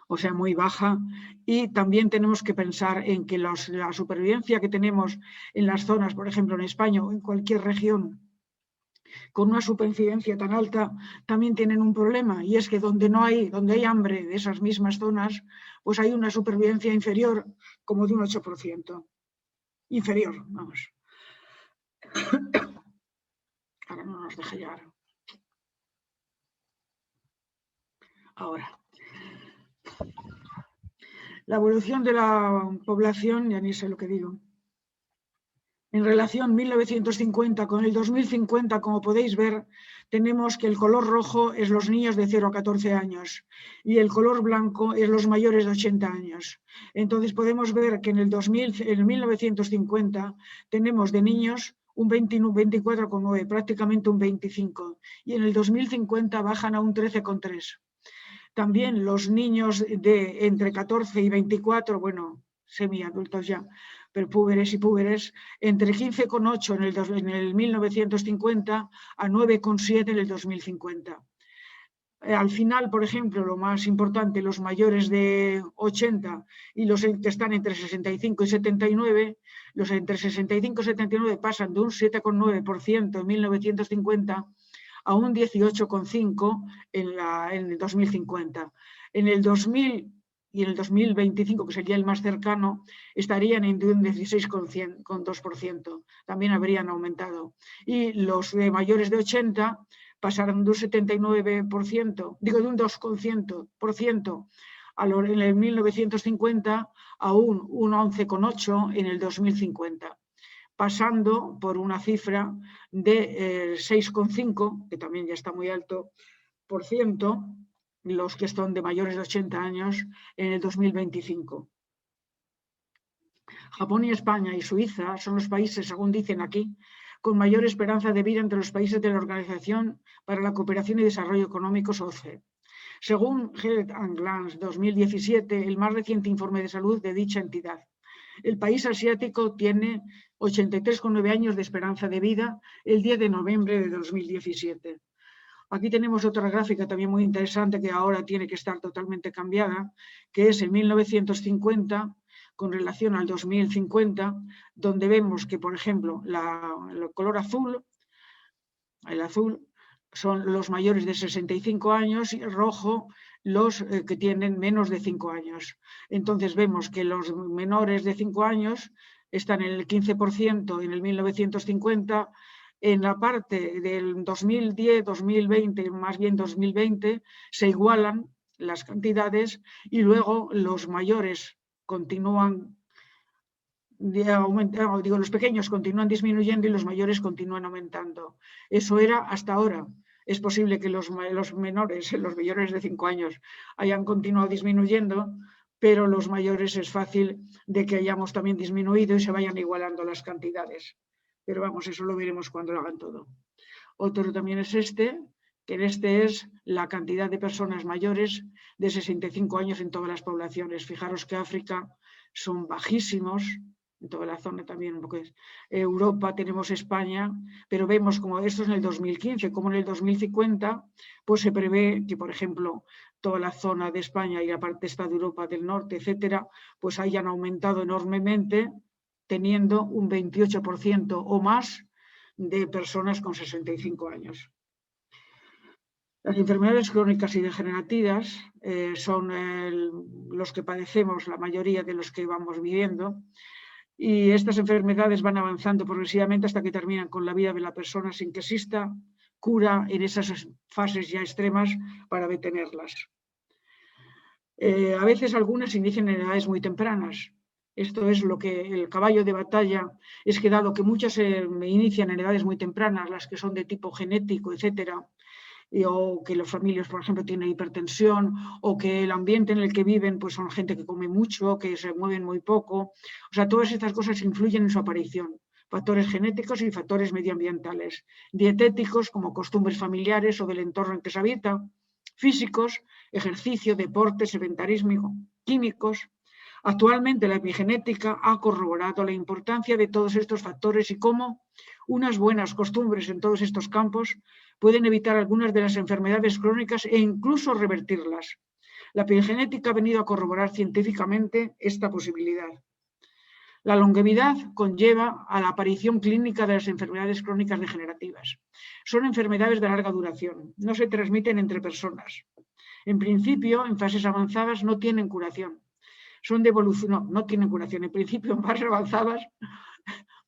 O sea, muy baja, y también tenemos que pensar en que la supervivencia que tenemos en las zonas, por ejemplo, en España o en cualquier región con una superincidencia tan alta, también tienen un problema, y es que donde hay hambre de esas mismas zonas, pues hay una supervivencia inferior, como de un 8%. Inferior, vamos. Ahora no nos deja llegar. Ahora. La evolución de la población, ya ni sé lo que digo. En relación 1950 con el 2050, como podéis ver, tenemos que el color rojo es los niños de 0 a 14 años y el color blanco es los mayores de 80 años. Entonces podemos ver que en el 1950 tenemos de niños un 24,9, prácticamente un 25, y en el 2050 bajan a un 13,3. También los niños de entre 14 y 24, bueno, semiadultos ya, pero púberes y púberes, entre 15,8 en el 1950 a 9,7 en el 2050. Al final, por ejemplo, lo más importante, los mayores de 80 y los que están entre 65 y 79, los entre 65 y 79 pasan de un 7,9% en 1950 a un 18,5% en el 2050. En el 2000 y en el 2025, que sería el más cercano, estarían en un 16,2%. También habrían aumentado. Y los de mayores de 80 pasaron de un 79%, digo de un 2% en el 1950 a un 11,8% en el 2050. Pasando por una cifra de 6,5%, que también ya está muy alto, por ciento, los que son de mayores de 80 años en el 2025. Japón y España y Suiza son los países, según dicen aquí, con mayor esperanza de vida entre los países de la Organización para la Cooperación y Desarrollo Económicos, OCDE. Según Health and Glance 2017, el más reciente informe de salud de dicha entidad. El país asiático tiene 83,9 años de esperanza de vida el 10 de noviembre de 2017. Aquí tenemos otra gráfica también muy interesante que ahora tiene que estar totalmente cambiada, que es en 1950 con relación al 2050, donde vemos que, por ejemplo, el color azul, el azul son los mayores de 65 años y el rojo los que tienen menos de 5 años. Entonces vemos que los menores de 5 años están en el 15% en el 1950. En la parte del 2010, 2020, más bien 2020, se igualan las cantidades y luego los mayores continúan aumentando, digo, los pequeños continúan disminuyendo y los mayores continúan aumentando. Eso era hasta ahora. Es posible que los menores, los mayores de 5 años, hayan continuado disminuyendo, pero los mayores es fácil de que hayamos también disminuido y se vayan igualando las cantidades. Pero vamos, eso lo veremos cuando lo hagan todo. Otro también es que en este es la cantidad de personas mayores de 65 años en todas las poblaciones. Fijaros que África son bajísimos, en toda la zona también, porque es Europa, tenemos España, pero vemos como esto es en el 2015, como en el 2050, pues se prevé que, por ejemplo, toda la zona de España y la parte esta de Europa del norte, etcétera, pues hayan aumentado enormemente, teniendo un 28% o más de personas con 65 años. Las enfermedades crónicas y degenerativas son los que padecemos la mayoría de los que vamos viviendo, y estas enfermedades van avanzando progresivamente hasta que terminan con la vida de la persona sin que exista cura en esas fases ya extremas para detenerlas. A veces algunas se inician en edades muy tempranas. Esto es lo que el caballo de batalla es que, dado que muchas se inician en edades muy tempranas, las que son de tipo genético, etcétera, o que los familias, por ejemplo, tienen hipertensión, o que el ambiente en el que viven pues son gente que come mucho, que se mueven muy poco. O sea, todas estas cosas influyen en su aparición. Factores genéticos y factores medioambientales. Dietéticos, como costumbres familiares o del entorno en que se habita. Físicos, ejercicio, deporte, sedentarismo, químicos. Actualmente la epigenética ha corroborado la importancia de todos estos factores y cómo unas buenas costumbres en todos estos campos pueden evitar algunas de las enfermedades crónicas e incluso revertirlas. La epigenética ha venido a corroborar científicamente esta posibilidad. La longevidad conlleva a la aparición clínica de las enfermedades crónicas degenerativas. Son enfermedades de larga duración, no se transmiten entre personas. En principio, en fases avanzadas no tienen curación. Son de evolución, no tienen curación. En principio, en fases avanzadas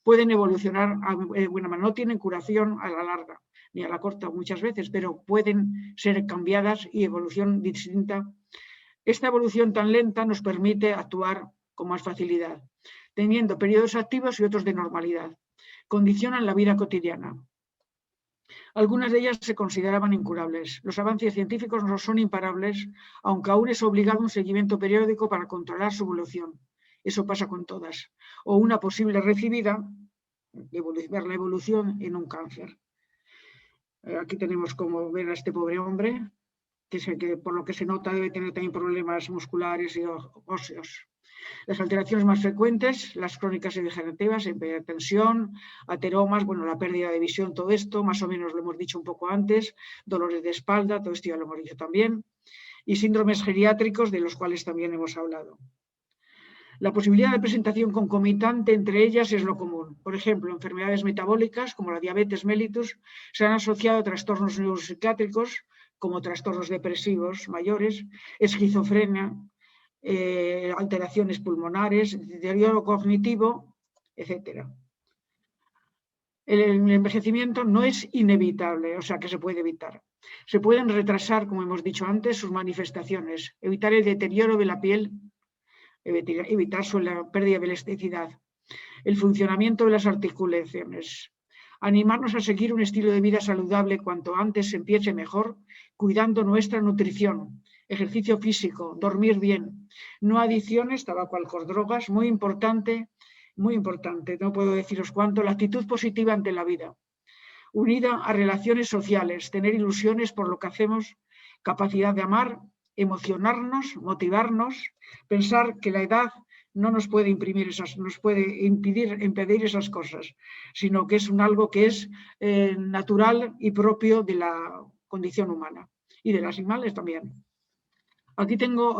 pueden evolucionar, no tienen curación a la larga, ni a la corta muchas veces, pero pueden ser cambiadas y evolución distinta. Esta evolución tan lenta nos permite actuar con más facilidad, teniendo periodos activos y otros de normalidad. Condicionan la vida cotidiana. Algunas de ellas se consideraban incurables. Los avances científicos no son imparables, aunque aún es obligado un seguimiento periódico para controlar su evolución. Eso pasa con todas. O una posible recibida, ver la evolución en un cáncer. Aquí tenemos como ver a este pobre hombre, que por lo que se nota debe tener también problemas musculares y óseos. Las alteraciones más frecuentes, las crónicas y degenerativas, hipertensión, ateromas, la pérdida de visión, todo esto, más o menos lo hemos dicho un poco antes, dolores de espalda, todo esto ya lo hemos dicho también, y síndromes geriátricos, de los cuales también hemos hablado. La posibilidad de presentación concomitante entre ellas es lo común. Por ejemplo, enfermedades metabólicas, como la diabetes mellitus, se han asociado a trastornos neuropsiquiátricos, como trastornos depresivos mayores, esquizofrenia, alteraciones pulmonares, deterioro cognitivo, etc. El envejecimiento no es inevitable, o sea que se puede evitar. Se pueden retrasar, como hemos dicho antes, sus manifestaciones, evitar el deterioro de la piel, evitar la pérdida de elasticidad, el funcionamiento de las articulaciones, animarnos a seguir un estilo de vida saludable cuanto antes se empiece mejor, cuidando nuestra nutrición, ejercicio físico, dormir bien, no adicciones, tabaco, alcohol, drogas, muy importante, no puedo deciros cuánto, la actitud positiva ante la vida, unida a relaciones sociales, tener ilusiones por lo que hacemos, capacidad de amar, emocionarnos, motivarnos, pensar que la edad no nos puede impedir esas cosas, sino que es algo que es natural y propio de la condición humana y de los animales también. Aquí tengo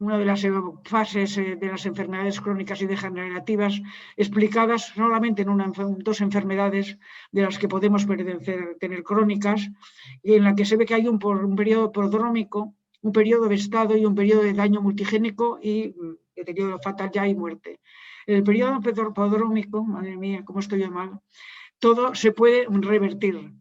una de las fases de las enfermedades crónicas y degenerativas explicadas solamente en dos enfermedades de las que podemos tener crónicas, y en la que se ve que hay un periodo prodrómico, un periodo de estado y un periodo de daño multigénico y deterioro fatal ya y muerte. En el periodo prodrómico, madre mía, cómo estoy yo mal, todo se puede revertir.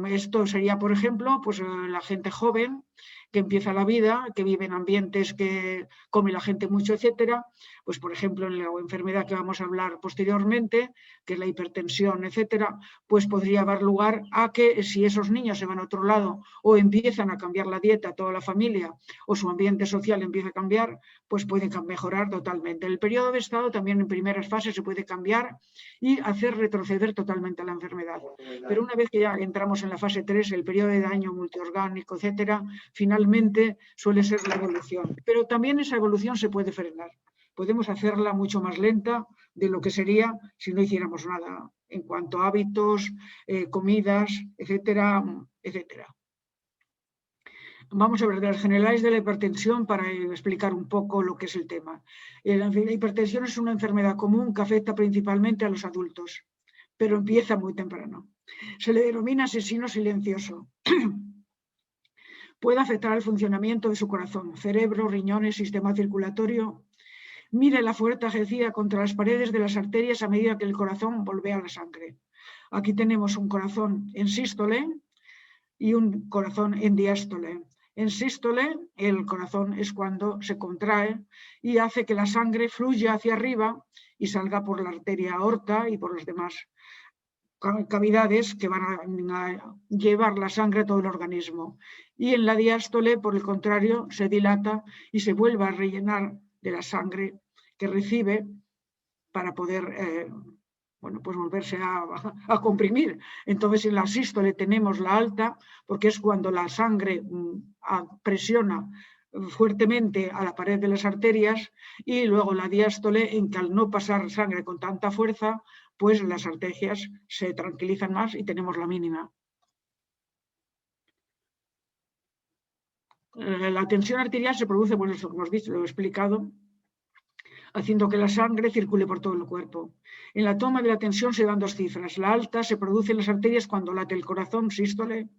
Esto sería, por ejemplo, pues la gente joven que empieza la vida, que vive en ambientes que come la gente mucho, etcétera, pues por ejemplo en la enfermedad que vamos a hablar posteriormente, que es la hipertensión, etcétera, pues podría dar lugar a que si esos niños se van a otro lado o empiezan a cambiar la dieta, toda la familia, o su ambiente social empieza a cambiar, pues puede mejorar totalmente. El periodo de estado también en primeras fases se puede cambiar y hacer retroceder totalmente la enfermedad. Pero una vez que ya entramos en la fase 3, el periodo de daño multiorgánico, etcétera, finalmente normalmente suele ser la evolución. Pero también esa evolución se puede frenar. Podemos hacerla mucho más lenta de lo que sería si no hiciéramos nada en cuanto a hábitos, comidas, etcétera, etcétera. Vamos a ver, de las generales de la hipertensión para explicar un poco lo que es el tema. La hipertensión es una enfermedad común que afecta principalmente a los adultos, pero empieza muy temprano. Se le denomina asesino silencioso. Puede afectar al funcionamiento de su corazón, cerebro, riñones, sistema circulatorio. Mide la fuerza ejercida contra las paredes de las arterias a medida que el corazón bombea la sangre. Aquí tenemos un corazón en sístole y un corazón en diástole. En sístole, el corazón es cuando se contrae y hace que la sangre fluya hacia arriba y salga por la arteria aorta y por los demás cavidades que van a llevar la sangre a todo el organismo. Y en la diástole, por el contrario, se dilata y se vuelve a rellenar de la sangre que recibe para poder pues volverse a comprimir. Entonces en la sístole tenemos la alta porque es cuando la sangre presiona fuertemente a la pared de las arterias, y luego la diástole en que al no pasar sangre con tanta fuerza, pues las arterias se tranquilizan más y tenemos la mínima. La tensión arterial se produce, bueno, eso que hemos visto, lo he explicado, haciendo que la sangre circule por todo el cuerpo. En la toma de la tensión se dan dos cifras. La alta se produce en las arterias cuando late el corazón, sístole,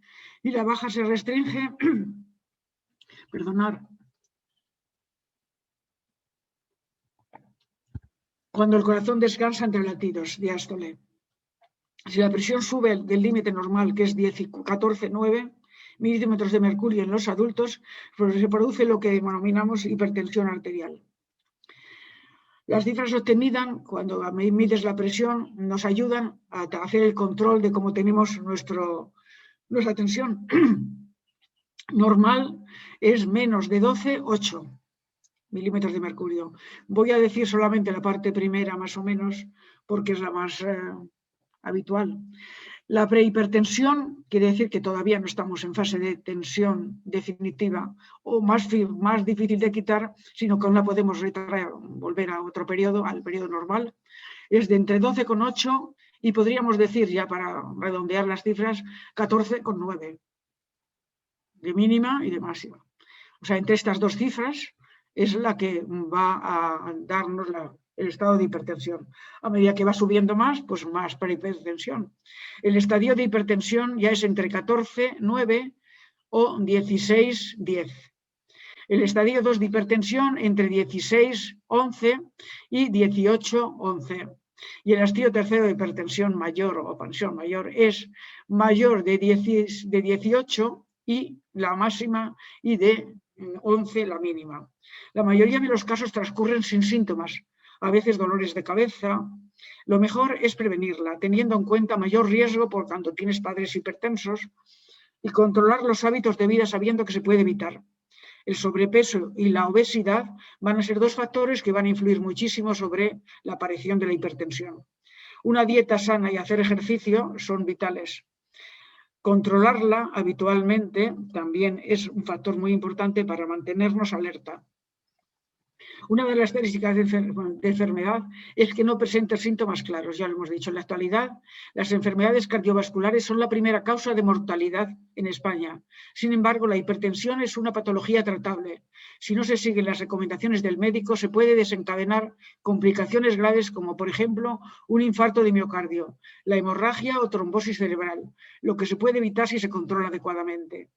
y la baja se restringe, cuando el corazón descansa entre latidos, diástole. Si la presión sube del límite normal, que es 14,9 milímetros de mercurio en los adultos, pues se produce lo que denominamos hipertensión arterial. Las cifras obtenidas cuando mides la presión nos ayudan a hacer el control de cómo tenemos nuestra tensión. Normal es menos de 12,8 milímetros de mercurio. Voy a decir solamente la parte primera más o menos porque es la más habitual. La prehipertensión quiere decir que todavía no estamos en fase de tensión definitiva o más difícil de quitar, sino que aún la podemos retraer, volver a otro periodo, al periodo normal. Es de entre 12,8 y podríamos decir, ya para redondear las cifras, 14,9 de mínima y de máxima. O sea, entre estas dos cifras es la que va a darnos el estado de hipertensión. A medida que va subiendo más, pues más para hipertensión. El estadio de hipertensión ya es entre 14,9 o 16,10. El estadio 2 de hipertensión entre 16,11 y 18,11. Y el estadio tercero de hipertensión mayor o tensión mayor es mayor de 18 y la máxima y de 11 la mínima. La mayoría de los casos transcurren sin síntomas, a veces dolores de cabeza. Lo mejor es prevenirla, teniendo en cuenta mayor riesgo por cuando tienes padres hipertensos, y controlar los hábitos de vida sabiendo que se puede evitar. El sobrepeso y la obesidad van a ser dos factores que van a influir muchísimo sobre la aparición de la hipertensión. Una dieta sana y hacer ejercicio son vitales. Controlarla habitualmente también es un factor muy importante para mantenernos alerta. Una de las características de enfermedad es que no presenta síntomas claros, ya lo hemos dicho. En la actualidad, las enfermedades cardiovasculares son la primera causa de mortalidad en España. Sin embargo, la hipertensión es una patología tratable. Si no se siguen las recomendaciones del médico, se puede desencadenar complicaciones graves como, por ejemplo, un infarto de miocardio, la hemorragia o trombosis cerebral, lo que se puede evitar si se controla adecuadamente.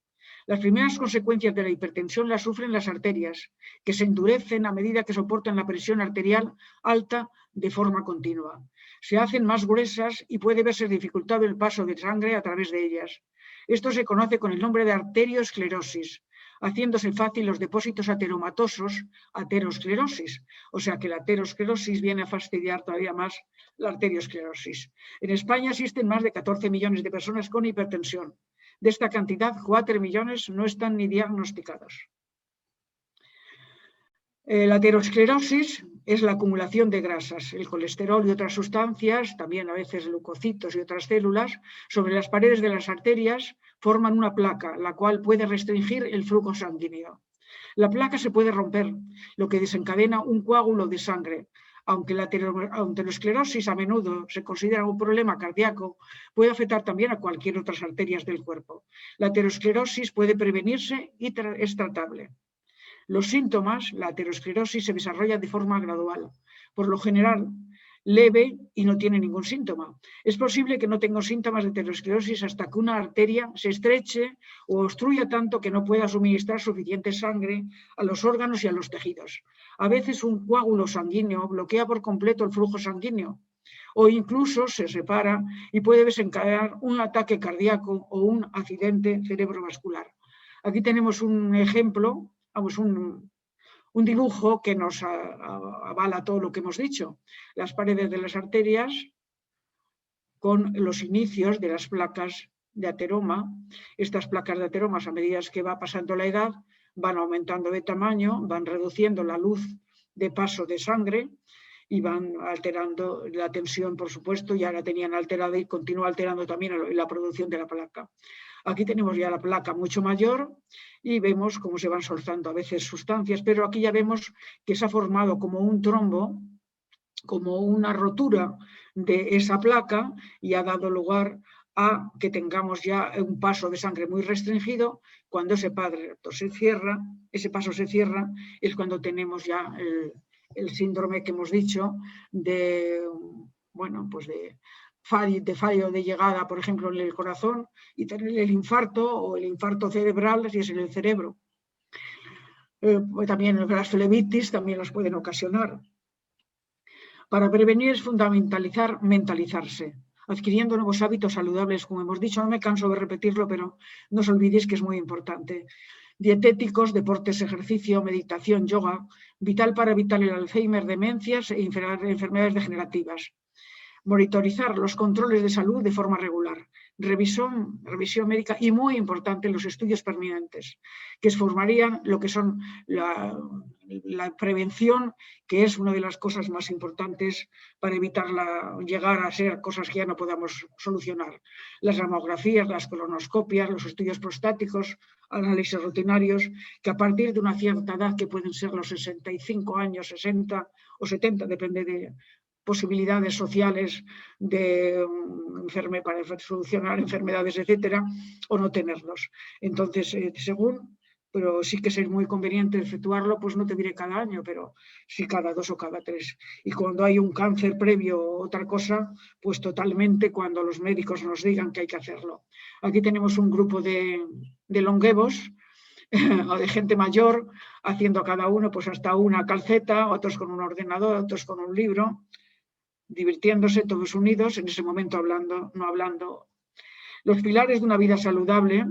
Las primeras consecuencias de la hipertensión las sufren las arterias, que se endurecen a medida que soportan la presión arterial alta de forma continua. Se hacen más gruesas y puede verse dificultado el paso de sangre a través de ellas. Esto se conoce con el nombre de arteriosclerosis, haciéndose fácil los depósitos ateromatosos, aterosclerosis. O sea que la aterosclerosis viene a fastidiar todavía más la arteriosclerosis. En España existen más de 14 millones de personas con hipertensión. De esta cantidad, 4 millones no están ni diagnosticados. La aterosclerosis es la acumulación de grasas, el colesterol y otras sustancias, también a veces leucocitos y otras células, sobre las paredes de las arterias forman una placa, la cual puede restringir el flujo sanguíneo. La placa se puede romper, lo que desencadena un coágulo de sangre. Aunque la aterosclerosis a menudo se considera un problema cardíaco, puede afectar también a cualquier otras arterias del cuerpo. La aterosclerosis puede prevenirse y es tratable. Los síntomas, la aterosclerosis se desarrolla de forma gradual, por lo general leve y no tiene ningún síntoma. Es posible que no tenga síntomas de aterosclerosis hasta que una arteria se estreche o obstruya tanto que no pueda suministrar suficiente sangre a los órganos y a los tejidos. A veces un coágulo sanguíneo bloquea por completo el flujo sanguíneo o incluso se separa y puede desencadenar un ataque cardíaco o un accidente cerebrovascular. Aquí tenemos un ejemplo, un dibujo que nos avala todo lo que hemos dicho. Las paredes de las arterias con los inicios de las placas de ateroma. Estas placas de ateromas, a medida que va pasando la edad, van aumentando de tamaño, van reduciendo la luz de paso de sangre y van alterando la tensión, por supuesto, ya la tenían alterada y continúa alterando también la producción de la placa. Aquí tenemos ya la placa mucho mayor y vemos cómo se van soltando a veces sustancias, pero aquí ya vemos que se ha formado como un trombo, como una rotura de esa placa y ha dado lugar a que tengamos ya un paso de sangre muy restringido. Cuando ese paso se cierra, es cuando tenemos ya el síndrome que hemos dicho de fallo de llegada, por ejemplo, en el corazón y tener el infarto o el infarto cerebral si es en el cerebro. También las flebitis también los pueden ocasionar. Para prevenir es fundamental mentalizarse, adquiriendo nuevos hábitos saludables, como hemos dicho. No me canso de repetirlo, pero no os olvidéis que es muy importante. Dietéticos, deportes, ejercicio, meditación, yoga, vital para evitar el Alzheimer, demencias e enfermedades degenerativas. Monitorizar los controles de salud de forma regular, revisión médica y, muy importante, los estudios permanentes, que formarían lo que son la prevención, que es una de las cosas más importantes para evitar llegar a ser cosas que ya no podamos solucionar. Las mamografías, las colonoscopias, los estudios prostáticos, análisis rutinarios, que a partir de una cierta edad, que pueden ser los 65 años, 60 o 70, depende de posibilidades sociales para solucionar enfermedades, etcétera, o no tenerlos. Entonces, pero sí que es muy conveniente efectuarlo, pues no te diré cada año, pero sí cada 2 o cada 3. Y cuando hay un cáncer previo o otra cosa, pues totalmente cuando los médicos nos digan que hay que hacerlo. Aquí tenemos un grupo de longevos, o de gente mayor, haciendo cada uno pues hasta una calceta, otros con un ordenador, otros con un libro, divirtiéndose todos unidos, en ese momento no hablando. Los pilares de una vida saludable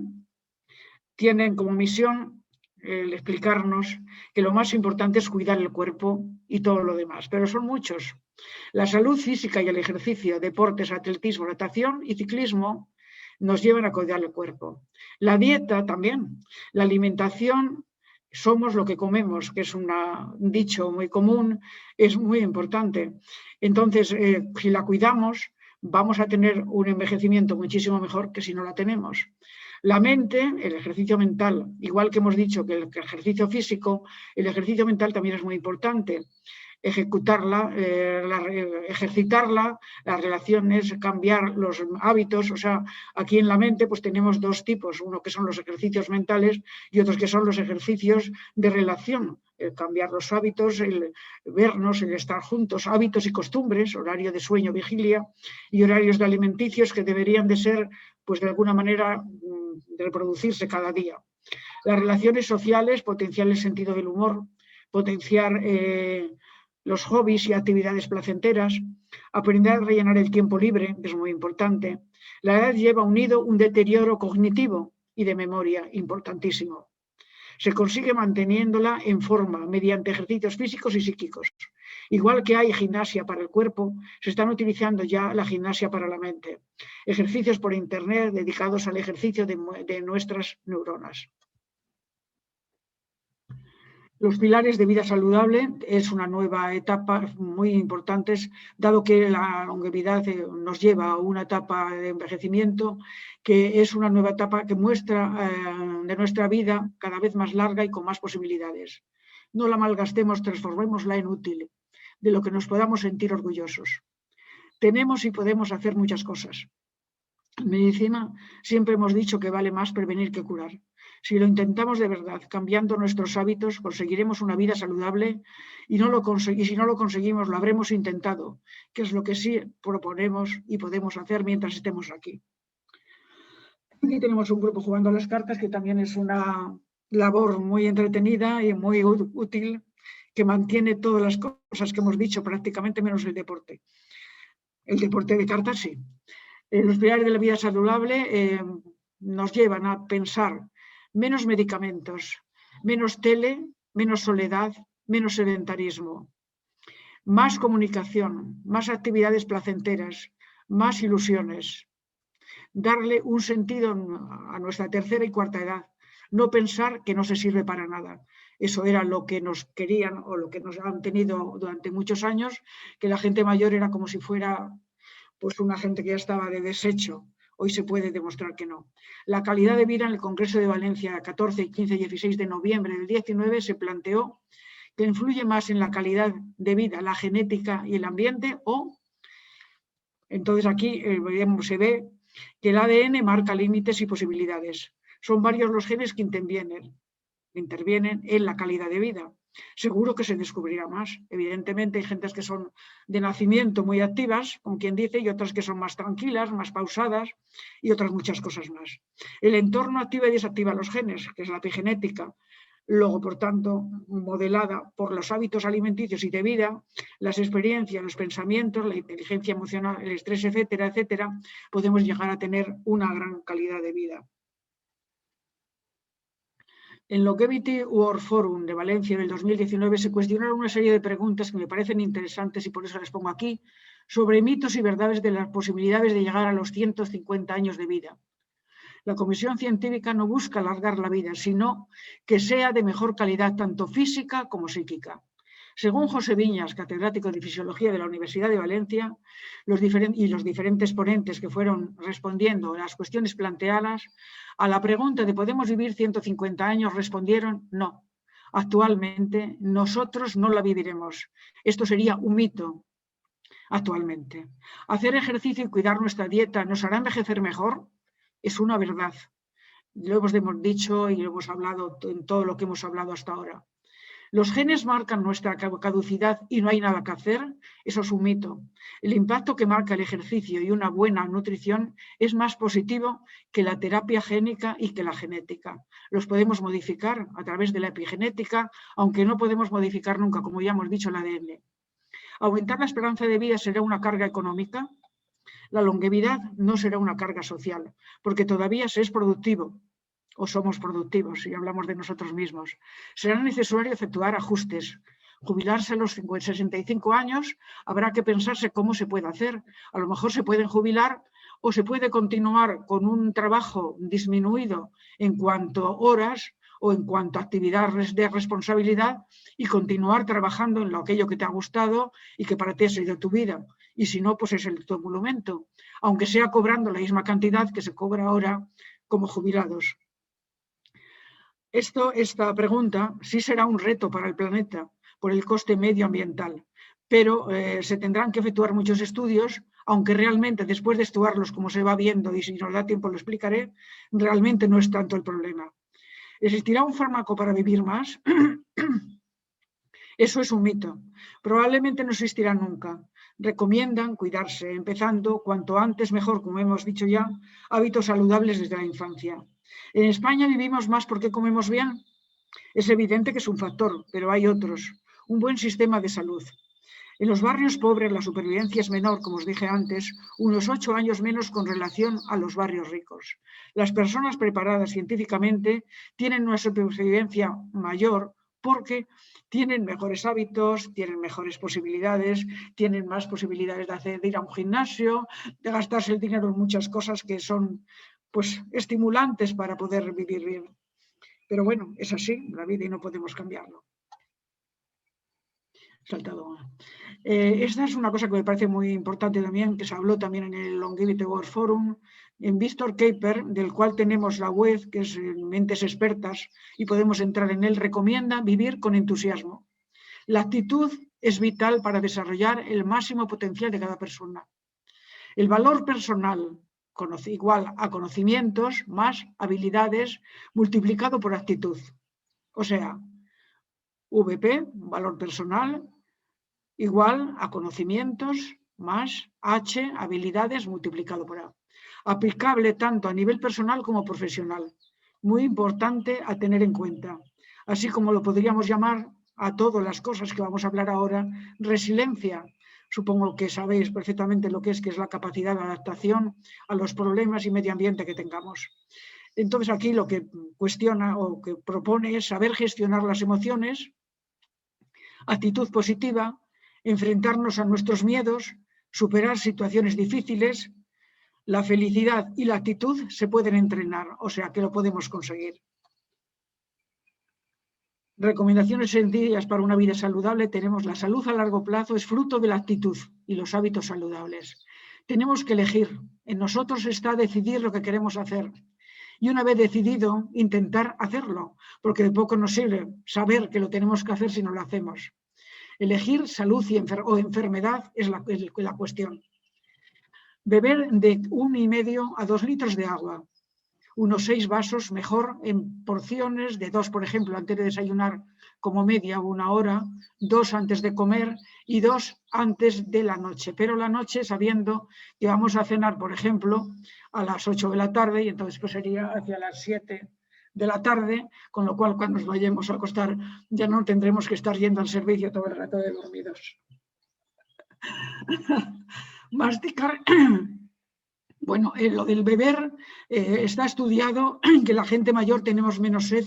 tienen como misión explicarnos que lo más importante es cuidar el cuerpo y todo lo demás, pero son muchos. La salud física y el ejercicio, deportes, atletismo, natación y ciclismo nos llevan a cuidar el cuerpo. La dieta también, la alimentación. Somos lo que comemos, que es un dicho muy común, es muy importante. Entonces, si la cuidamos, vamos a tener un envejecimiento muchísimo mejor que si no la tenemos. La mente, el ejercicio mental, igual que hemos dicho que el ejercicio físico, el ejercicio mental también es muy importante. Ejecutarla, ejercitarla, las relaciones, cambiar los hábitos. O sea, aquí en la mente pues tenemos 2 tipos, uno que son los ejercicios mentales y otros que son los ejercicios de relación, el cambiar los hábitos, el vernos, el estar juntos, hábitos y costumbres, horario de sueño, vigilia y horarios de alimenticios que deberían de ser, pues de alguna manera, de reproducirse cada día. Las relaciones sociales, potenciar el sentido del humor, potenciar los hobbies y actividades placenteras, aprender a rellenar el tiempo libre, que es muy importante. La edad lleva unido un deterioro cognitivo y de memoria importantísimo. Se consigue manteniéndola en forma mediante ejercicios físicos y psíquicos. Igual que hay gimnasia para el cuerpo, se están utilizando ya la gimnasia para la mente. Ejercicios por internet dedicados al ejercicio de nuestras neuronas. Los pilares de vida saludable es una nueva etapa muy importante, dado que la longevidad nos lleva a una etapa de envejecimiento, que es una nueva etapa que muestra de nuestra vida cada vez más larga y con más posibilidades. No la malgastemos, transformémosla en útil, de lo que nos podamos sentir orgullosos. Tenemos y podemos hacer muchas cosas. En medicina siempre hemos dicho que vale más prevenir que curar. Si lo intentamos de verdad, cambiando nuestros hábitos, conseguiremos una vida saludable y si no lo conseguimos, lo habremos intentado, que es lo que sí proponemos y podemos hacer mientras estemos aquí. Aquí tenemos un grupo jugando a las cartas, que también es una labor muy entretenida y muy útil, que mantiene todas las cosas que hemos dicho, prácticamente menos el deporte. El deporte de cartas sí. Los pilares de la vida saludable nos llevan a pensar menos medicamentos, menos tele, menos soledad, menos sedentarismo, más comunicación, más actividades placenteras, más ilusiones. Darle un sentido a nuestra tercera y cuarta edad, no pensar que no se sirve para nada. Eso era lo que nos querían o lo que nos han tenido durante muchos años, que la gente mayor era como si fuera pues una gente que ya estaba de desecho. Hoy se puede demostrar que no. La calidad de vida en el Congreso de Valencia 14, 15 y 16 de noviembre del 19 se planteó que influye más en la calidad de vida la genética y el ambiente o... Entonces aquí se ve que el ADN marca límites y posibilidades. Son varios los genes que intervienen en la calidad de vida. Seguro que se descubrirá más. Evidentemente hay gentes que son de nacimiento muy activas, como quien dice, y otras que son más tranquilas, más pausadas y otras muchas cosas más. El entorno activa y desactiva los genes, que es la epigenética. Luego, por tanto, modelada por los hábitos alimenticios y de vida, las experiencias, los pensamientos, la inteligencia emocional, el estrés, etcétera, etcétera, podemos llegar a tener una gran calidad de vida. En Longevity World Forum de Valencia del 2019 se cuestionaron una serie de preguntas que me parecen interesantes y por eso las pongo aquí, sobre mitos y verdades de las posibilidades de llegar a los 150 años de vida. La Comisión Científica no busca alargar la vida, sino que sea de mejor calidad tanto física como psíquica. Según José Viñas, catedrático de Fisiología de la Universidad de Valencia, los diferentes ponentes que fueron respondiendo a las cuestiones planteadas, a la pregunta de ¿podemos vivir 150 años? Respondieron no. Actualmente nosotros no la viviremos. Esto sería un mito actualmente. Hacer ejercicio y cuidar nuestra dieta ¿nos hará envejecer mejor? Es una verdad. Lo hemos dicho y lo hemos hablado en todo lo que hemos hablado hasta ahora. Los genes marcan nuestra caducidad y no hay nada que hacer. Eso es un mito. El impacto que marca el ejercicio y una buena nutrición es más positivo que la terapia génica y que la genética. Los podemos modificar a través de la epigenética, aunque no podemos modificar nunca, como ya hemos dicho, el ADN. Aumentar la esperanza de vida será una carga económica. La longevidad no será una carga social, porque todavía se es productivo. O somos productivos, si hablamos de nosotros mismos. Será necesario efectuar ajustes. Jubilarse a los 65 años, habrá que pensarse cómo se puede hacer. A lo mejor se pueden jubilar o se puede continuar con un trabajo disminuido en cuanto a horas o en cuanto a actividades de responsabilidad y continuar trabajando en aquello que te ha gustado y que para ti ha sido tu vida. Y si no, pues es el tu monumento, aunque sea cobrando la misma cantidad que se cobra ahora como jubilados. Esta pregunta sí será un reto para el planeta por el coste medioambiental, pero se tendrán que efectuar muchos estudios, aunque realmente después de estudiarlos como se va viendo, y si nos da tiempo lo explicaré, realmente no es tanto el problema. ¿Existirá un fármaco para vivir más? Eso es un mito. Probablemente no existirá nunca. Recomiendan cuidarse, empezando cuanto antes mejor, como hemos dicho ya, hábitos saludables desde la infancia. ¿En España vivimos más porque comemos bien? Es evidente que es un factor, pero hay otros. Un buen sistema de salud. En los barrios pobres la supervivencia es menor, como os dije antes, unos 8 años menos con relación a los barrios ricos. Las personas preparadas científicamente tienen una supervivencia mayor porque tienen mejores hábitos, tienen mejores posibilidades, tienen más posibilidades de ir a un gimnasio, de gastarse el dinero en muchas cosas que son pues estimulantes para poder vivir bien. Pero bueno, es así la vida y no podemos cambiarlo. saltado. Esta es una cosa que me parece muy importante también, que se habló también en el Longevity World Forum, en Víctor Caper, del cual tenemos la web, que es Mentes Expertas, y podemos entrar en él, recomienda vivir con entusiasmo. La actitud es vital para desarrollar el máximo potencial de cada persona. El valor personal igual a conocimientos más habilidades multiplicado por actitud. O sea, VP, valor personal, igual a conocimientos más H, habilidades multiplicado por A. Aplicable tanto a nivel personal como profesional. Muy importante a tener en cuenta. Así como lo podríamos llamar a todas las cosas que vamos a hablar ahora, resiliencia. Supongo que sabéis perfectamente lo que es la capacidad de adaptación a los problemas y medio ambiente que tengamos. Entonces aquí lo que cuestiona o que propone es saber gestionar las emociones, actitud positiva, enfrentarnos a nuestros miedos, superar situaciones difíciles. La felicidad y la actitud se pueden entrenar, o sea que lo podemos conseguir. Recomendaciones sencillas para una vida saludable. Tenemos la salud a largo plazo, es fruto de la actitud y los hábitos saludables. Tenemos que elegir. En nosotros está decidir lo que queremos hacer. Y una vez decidido, intentar hacerlo, porque de poco nos sirve saber que lo tenemos que hacer si no lo hacemos. Elegir salud o enfermedad es la cuestión. Beber de 1,5 a 2 litros de agua. Unos 6 vasos, mejor en porciones de 2, por ejemplo, antes de desayunar como media 1 hora, 2 antes de comer y 2 antes de la noche. Pero la noche sabiendo que vamos a cenar, por ejemplo, a las 8 de la tarde y entonces pues sería hacia las 7 de la tarde, con lo cual cuando nos vayamos a acostar ya no tendremos que estar yendo al servicio todo el rato de dormidos. Masticar. Bueno, lo del beber está estudiado que la gente mayor tenemos menos sed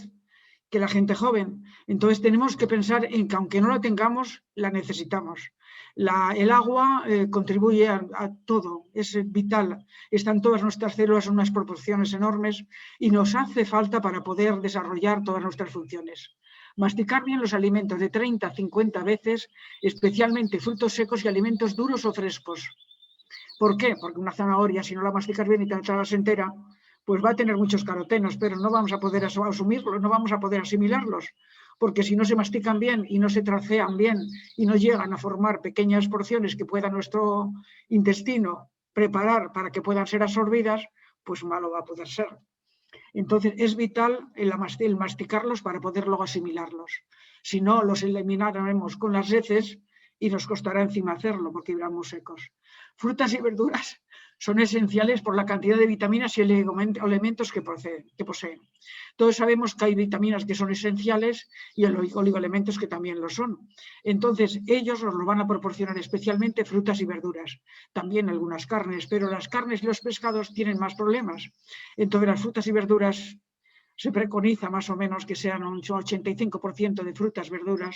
que la gente joven. Entonces tenemos que pensar en que aunque no la tengamos, la necesitamos. El agua contribuye a todo, es vital. Están todas nuestras células en unas proporciones enormes y nos hace falta para poder desarrollar todas nuestras funciones. Masticar bien los alimentos de 30 a 50 veces, especialmente frutos secos y alimentos duros o frescos. ¿Por qué? Porque una zanahoria, si no la masticas bien y te la tragas entera, pues va a tener muchos carotenos, pero no vamos a poder asumirlos, no vamos a poder asimilarlos, porque si no se mastican bien y no se tracean bien y no llegan a formar pequeñas porciones que pueda nuestro intestino preparar para que puedan ser absorbidas, pues malo va a poder ser. Entonces es vital el masticarlos para poder luego asimilarlos. Si no, los eliminaremos con las heces y nos costará encima hacerlo porque irán muy secos. Frutas y verduras son esenciales por la cantidad de vitaminas y elementos que poseen. Todos sabemos que hay vitaminas que son esenciales y oligoelementos que también lo son. Entonces, ellos nos lo van a proporcionar especialmente frutas y verduras. También algunas carnes, pero las carnes y los pescados tienen más problemas. Entonces, las frutas y verduras se preconiza más o menos que sean un 85% de frutas, verduras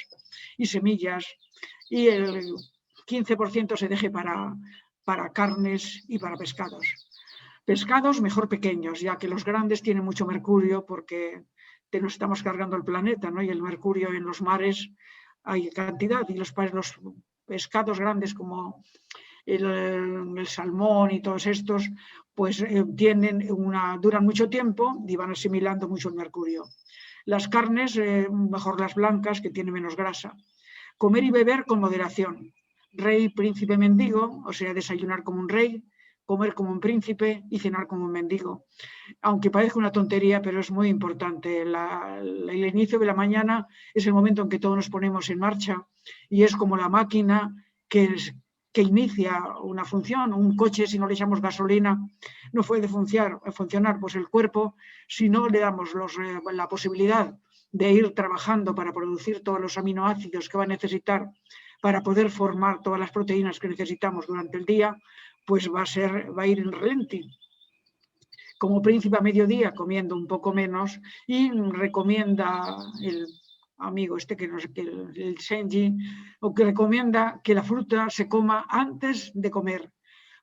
y semillas y el 15% se deje para carnes y para pescados. Pescados mejor pequeños, ya que los grandes tienen mucho mercurio porque nos estamos cargando el planeta, ¿no? Y el mercurio en los mares hay cantidad y los pescados grandes como el salmón y todos estos, pues duran mucho tiempo y van asimilando mucho el mercurio. Las carnes, mejor las blancas, que tienen menos grasa. Comer y beber con moderación. Rey, príncipe, mendigo, o sea, desayunar como un rey, comer como un príncipe y cenar como un mendigo. Aunque parezca una tontería, pero es muy importante. El inicio de la mañana es el momento en que todos nos ponemos en marcha y es como la máquina que inicia una función. Un coche, si no le echamos gasolina, no puede funcionar. Pues el cuerpo, si no le damos la posibilidad de ir trabajando para producir todos los aminoácidos que va a necesitar para poder formar todas las proteínas que necesitamos durante el día, pues va a ir en ralentí. Como príncipe a mediodía, comiendo un poco menos, y recomienda el amigo el Senji, o que recomienda que la fruta se coma antes de comer,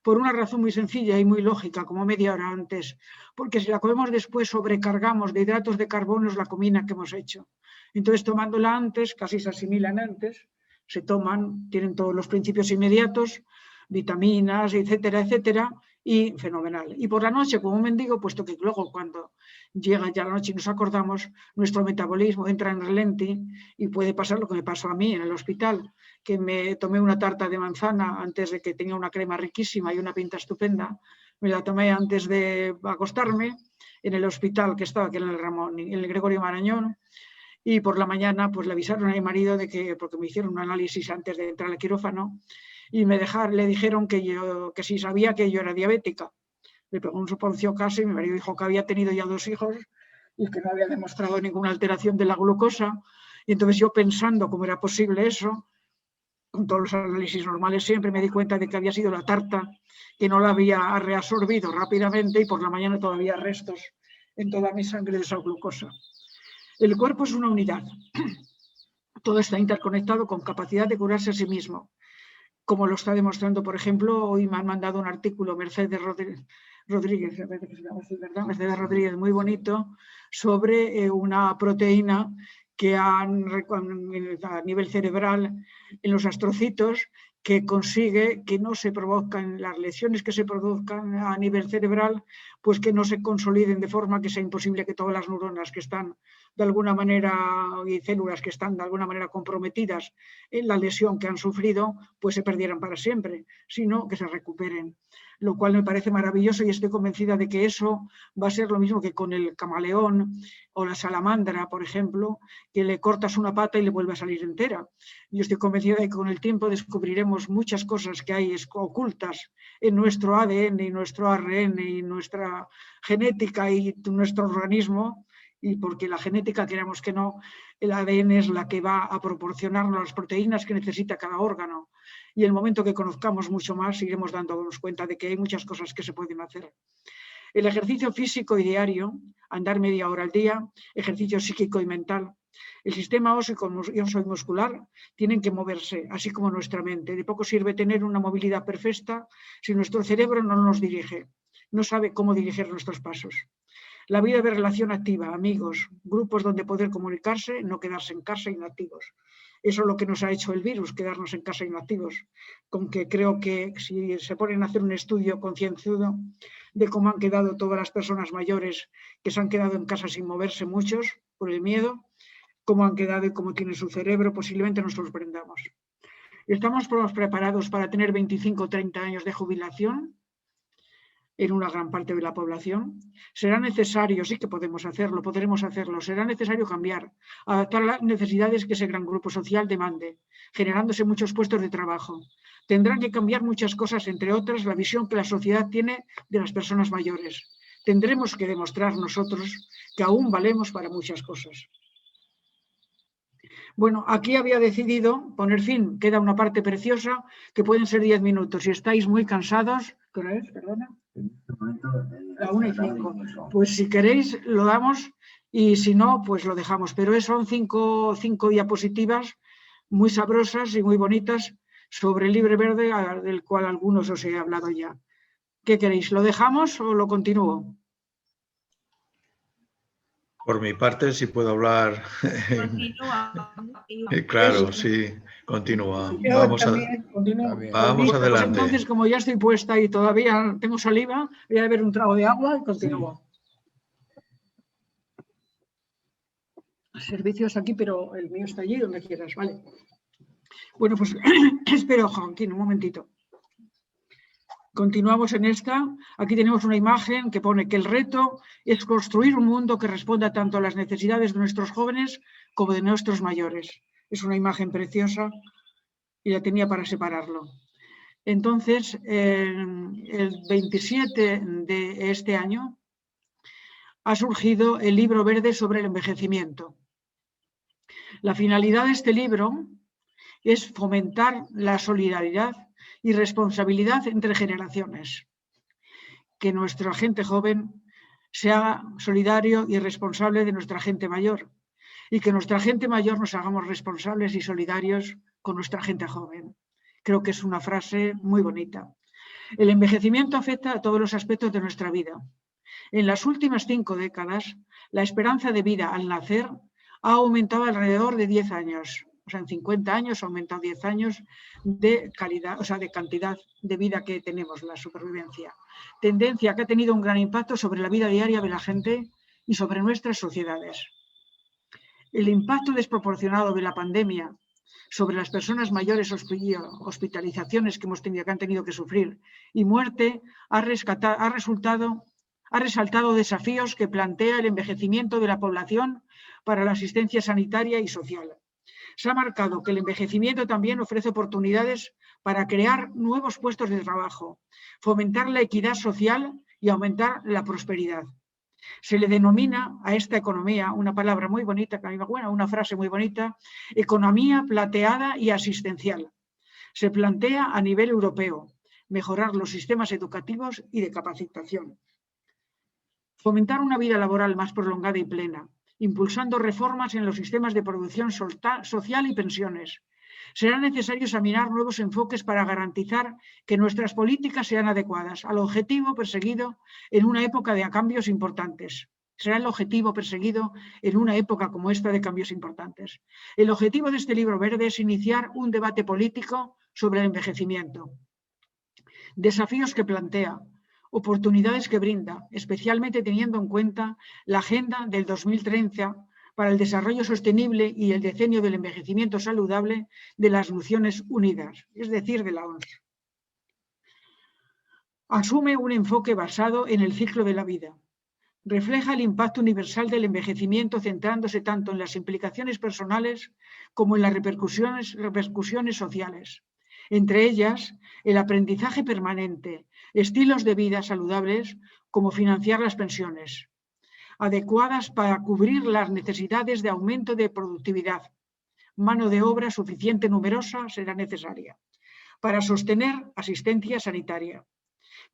por una razón muy sencilla y muy lógica, como media hora antes, porque si la comemos después sobrecargamos de hidratos de carbono la comida que hemos hecho. Entonces, tomándola antes, casi se asimilan antes, se toman, tienen todos los principios inmediatos, vitaminas, etcétera, etcétera, y fenomenal. Y por la noche, como un mendigo, puesto que luego cuando llega ya la noche y nos acordamos, nuestro metabolismo entra en relenti y puede pasar lo que me pasó a mí en el hospital, que me tomé una tarta de manzana antes de que tenía una crema riquísima y una pinta estupenda, me la tomé antes de acostarme en el hospital que estaba aquí en el Gregorio Marañón, y por la mañana pues le avisaron a mi marido de que, porque me hicieron un análisis antes de entrar al quirófano, y le dijeron que si sabía que yo era diabética. Le pegó un soponcio casi, mi marido dijo que había tenido ya 2 hijos y que no había demostrado ninguna alteración de la glucosa. Y entonces yo, pensando cómo era posible eso, con todos los análisis normales siempre, me di cuenta de que había sido la tarta, que no la había reabsorbido rápidamente, y por la mañana todavía restos en toda mi sangre de esa glucosa. El cuerpo es una unidad. Todo está interconectado con capacidad de curarse a sí mismo, como lo está demostrando, por ejemplo, hoy me han mandado un artículo Mercedes Rodríguez, Mercedes Rodríguez, muy bonito, sobre una proteína que a nivel cerebral, en los astrocitos, que consigue que no se provocan las lesiones que se produzcan a nivel cerebral, pues que no se consoliden de forma que sea imposible que todas las neuronas que están de alguna manera y células que están de alguna manera comprometidas en la lesión que han sufrido, pues se perdieran para siempre, sino que se recuperen. Lo cual me parece maravilloso, y estoy convencida de que eso va a ser lo mismo que con el camaleón o la salamandra, por ejemplo, que le cortas una pata y le vuelve a salir entera. Yo estoy convencida de que con el tiempo descubriremos muchas cosas que hay ocultas en nuestro ADN y nuestro ARN y nuestra genética y nuestro organismo, y porque la genética, queramos que no, el ADN es la que va a proporcionarnos las proteínas que necesita cada órgano. Y el momento que conozcamos mucho más, iremos dándonos cuenta de que hay muchas cosas que se pueden hacer. El ejercicio físico y diario, andar media hora al día, ejercicio psíquico y mental. El sistema óseo y muscular tienen que moverse, así como nuestra mente. De poco sirve tener una movilidad perfecta si nuestro cerebro no nos dirige, no sabe cómo dirigir nuestros pasos. La vida de relación activa, amigos, grupos donde poder comunicarse, no quedarse en casa inactivos. Eso es lo que nos ha hecho el virus, quedarnos en casa inactivos. Con que creo que si se ponen a hacer un estudio concienzudo de cómo han quedado todas las personas mayores que se han quedado en casa sin moverse, muchos, por el miedo, cómo han quedado y cómo tiene su cerebro, posiblemente nos sorprendamos. ¿Estamos preparados para tener 25 o 30 años de jubilación en una gran parte de la población? Será necesario, sí que podemos hacerlo, podremos hacerlo, será necesario cambiar, adaptar a las necesidades que ese gran grupo social demande, generándose muchos puestos de trabajo. Tendrán que cambiar muchas cosas, entre otras, la visión que la sociedad tiene de las personas mayores. Tendremos que demostrar nosotros que aún valemos para muchas cosas. Bueno, aquí había decidido poner fin, queda una parte preciosa que pueden ser 10 minutos. Si estáis muy cansados, ¿qué hora es? Perdona. La 1:05. Pues si queréis lo damos, y si no, pues lo dejamos. Pero son cinco diapositivas muy sabrosas y muy bonitas sobre el libro verde, del cual algunos os he hablado ya. ¿Qué queréis? ¿Lo dejamos o lo continúo? Por mi parte, si puedo hablar. Continúa. Claro, sí, continúa. Vamos adelante. Entonces, como ya estoy puesta y todavía tengo saliva, voy a beber un trago de agua y continúo. Servicios aquí, pero el mío está allí, donde quieras, ¿vale? Bueno, pues espero, Joaquín, un momentito. Continuamos en esta. Aquí tenemos una imagen que pone que el reto es construir un mundo que responda tanto a las necesidades de nuestros jóvenes como de nuestros mayores. Es una imagen preciosa y la tenía para separarlo. Entonces, el 27 de este año ha surgido el libro verde sobre el envejecimiento. La finalidad de este libro es fomentar la solidaridad y responsabilidad entre generaciones. Que nuestra gente joven sea solidario y responsable de nuestra gente mayor, y que nuestra gente mayor nos hagamos responsables y solidarios con nuestra gente joven. Creo que es una frase muy bonita. El envejecimiento afecta a todos los aspectos de nuestra vida. En las últimas 5 décadas, la esperanza de vida al nacer ha aumentado alrededor de 10 años. O sea, en 50 años ha aumentado 10 años de calidad, o sea, de cantidad de vida que tenemos, la supervivencia. Tendencia que ha tenido un gran impacto sobre la vida diaria de la gente y sobre nuestras sociedades. El impacto desproporcionado de la pandemia sobre las personas mayores, hospitalizaciones que han tenido que sufrir y muerte ha resaltado desafíos que plantea el envejecimiento de la población para la asistencia sanitaria y social. Se ha marcado que el envejecimiento también ofrece oportunidades para crear nuevos puestos de trabajo, fomentar la equidad social y aumentar la prosperidad. Se le denomina a esta economía, una palabra muy bonita, una frase muy bonita, economía plateada y asistencial. Se plantea a nivel europeo mejorar los sistemas educativos y de capacitación. Fomentar una vida laboral más prolongada y plena, impulsando reformas en los sistemas de producción social y pensiones. Será necesario examinar nuevos enfoques para garantizar que nuestras políticas sean adecuadas al objetivo perseguido en una época de cambios importantes. Será el objetivo perseguido en una época como esta de cambios importantes. El objetivo de este libro verde es iniciar un debate político sobre el envejecimiento. Desafíos que plantea, oportunidades que brinda, especialmente teniendo en cuenta la Agenda del 2030 para el desarrollo sostenible y el decenio del envejecimiento saludable de las Naciones Unidas, es decir, de la OMS. Asume un enfoque basado en el ciclo de la vida. Refleja el impacto universal del envejecimiento centrándose tanto en las implicaciones personales como en las repercusiones sociales. Entre ellas, el aprendizaje permanente, estilos de vida saludables, como financiar las pensiones, adecuadas para cubrir las necesidades de aumento de productividad. Mano de obra suficiente numerosa será necesaria para sostener asistencia sanitaria.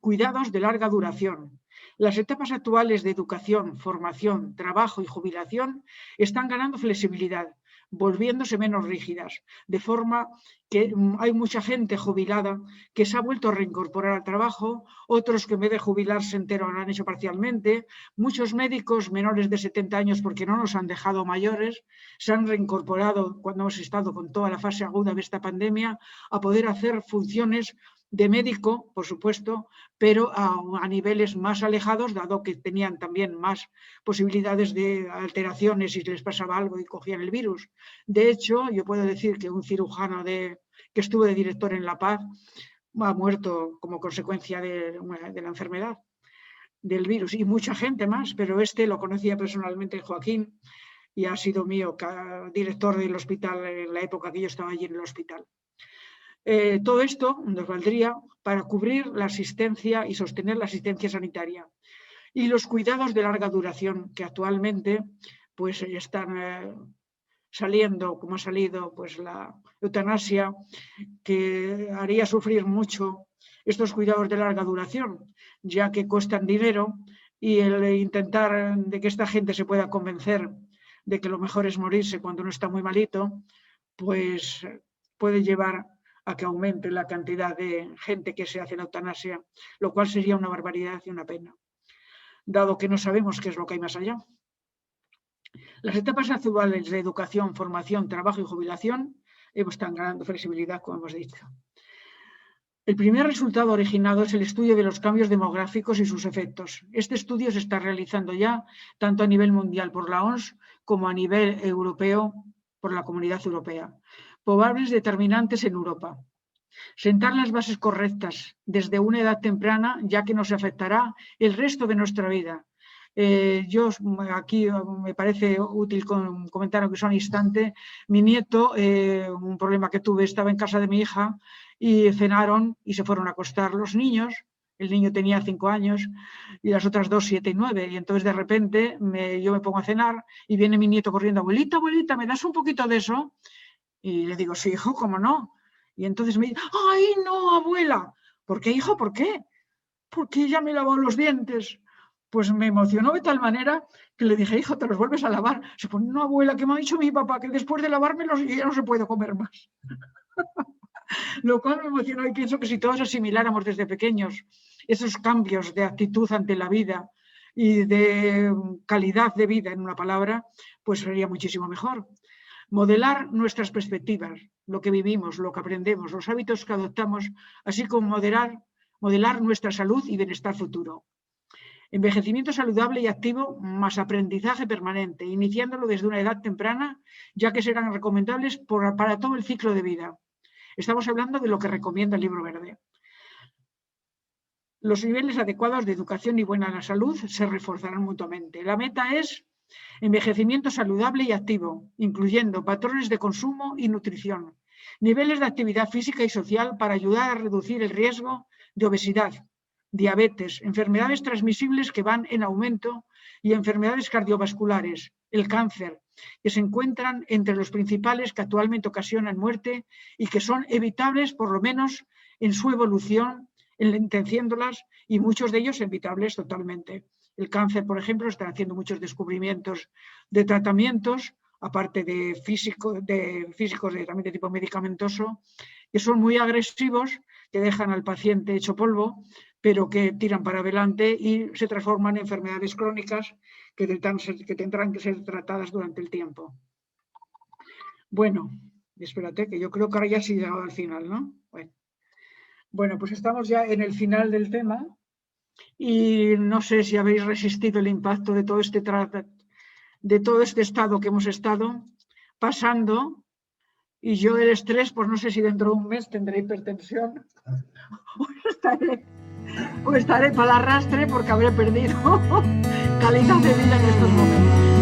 Cuidados de larga duración. Las etapas actuales de educación, formación, trabajo y jubilación están ganando flexibilidad, volviéndose menos rígidas, de forma que hay mucha gente jubilada que se ha vuelto a reincorporar al trabajo, otros que en vez de jubilarse entero lo han hecho parcialmente, muchos médicos menores de 70 años, porque no nos han dejado mayores, se han reincorporado cuando hemos estado con toda la fase aguda de esta pandemia a poder hacer funciones de médico, por supuesto, pero a niveles más alejados, dado que tenían también más posibilidades de alteraciones si les pasaba algo y cogían el virus. De hecho, yo puedo decir que un cirujano que estuvo de director en La Paz ha muerto como consecuencia de la enfermedad, del virus, y mucha gente más, pero lo conocía personalmente Joaquín y ha sido mío director del hospital en la época que yo estaba allí en el hospital. Todo esto nos valdría para cubrir la asistencia y sostener la asistencia sanitaria y los cuidados de larga duración que actualmente pues están saliendo, como ha salido pues la eutanasia, que haría sufrir mucho estos cuidados de larga duración, ya que cuestan dinero, y el intentar de que esta gente se pueda convencer de que lo mejor es morirse cuando uno está muy malito, pues puede llevar a que aumente la cantidad de gente que se hace la eutanasia, lo cual sería una barbaridad y una pena, dado que no sabemos qué es lo que hay más allá. Las etapas actuales de educación, formación, trabajo y jubilación están ganando flexibilidad, como hemos dicho. El primer resultado originado es el estudio de los cambios demográficos y sus efectos. Este estudio se está realizando ya tanto a nivel mundial por la OMS como a nivel europeo por la Comunidad Europea. Probables determinantes en Europa. Sentar las bases correctas desde una edad temprana, ya que nos afectará el resto de nuestra vida. Yo aquí me parece útil comentar, aunque sea un instante, mi nieto, un problema que tuve, estaba en casa de mi hija y cenaron y se fueron a acostar los niños. El niño tenía 5 años y las otras 2, 7 y 9. Y entonces de repente yo me pongo a cenar y viene mi nieto corriendo, abuelita, abuelita, ¿me das un poquito de eso? Y le digo, sí, hijo, ¿cómo no? Y entonces me dice, ¡ay, no, abuela! ¿Por qué, hijo? ¿Por qué? Porque ella me lavó los dientes. Pues me emocionó de tal manera que le dije, hijo, te los vuelves a lavar. Se pone, no, abuela, que me ha dicho mi papá que después de lavármelos ya no se puede comer más. Lo cual me emocionó y pienso que si todos asimiláramos desde pequeños esos cambios de actitud ante la vida y de calidad de vida, en una palabra, pues sería muchísimo mejor. Modelar nuestras perspectivas, lo que vivimos, lo que aprendemos, los hábitos que adoptamos, así como modelar nuestra salud y bienestar futuro. Envejecimiento saludable y activo más aprendizaje permanente, iniciándolo desde una edad temprana, ya que serán recomendables para todo el ciclo de vida. Estamos hablando de lo que recomienda el Libro Verde. Los niveles adecuados de educación y buena salud se reforzarán mutuamente. La meta es envejecimiento saludable y activo, incluyendo patrones de consumo y nutrición, niveles de actividad física y social para ayudar a reducir el riesgo de obesidad, diabetes, enfermedades transmisibles que van en aumento y enfermedades cardiovasculares, el cáncer, que se encuentran entre los principales que actualmente ocasionan muerte y que son evitables, por lo menos en su evolución, enlenteciéndolas, y muchos de ellos evitables totalmente. El cáncer, por ejemplo, están haciendo muchos descubrimientos de tratamientos, aparte de físicos, también de tipo medicamentoso, que son muy agresivos, que dejan al paciente hecho polvo, pero que tiran para adelante y se transforman en enfermedades crónicas que tendrán que ser tratadas durante el tiempo. Bueno, espérate, que yo creo que ahora ya sí he llegado al final, ¿no? Bueno, pues estamos ya en el final del tema y no sé si habéis resistido el impacto de todo este estado que hemos estado pasando, y yo el estrés, pues no sé si dentro de un mes tendré hipertensión o estaré para el arrastre porque habré perdido calidad de vida en estos momentos.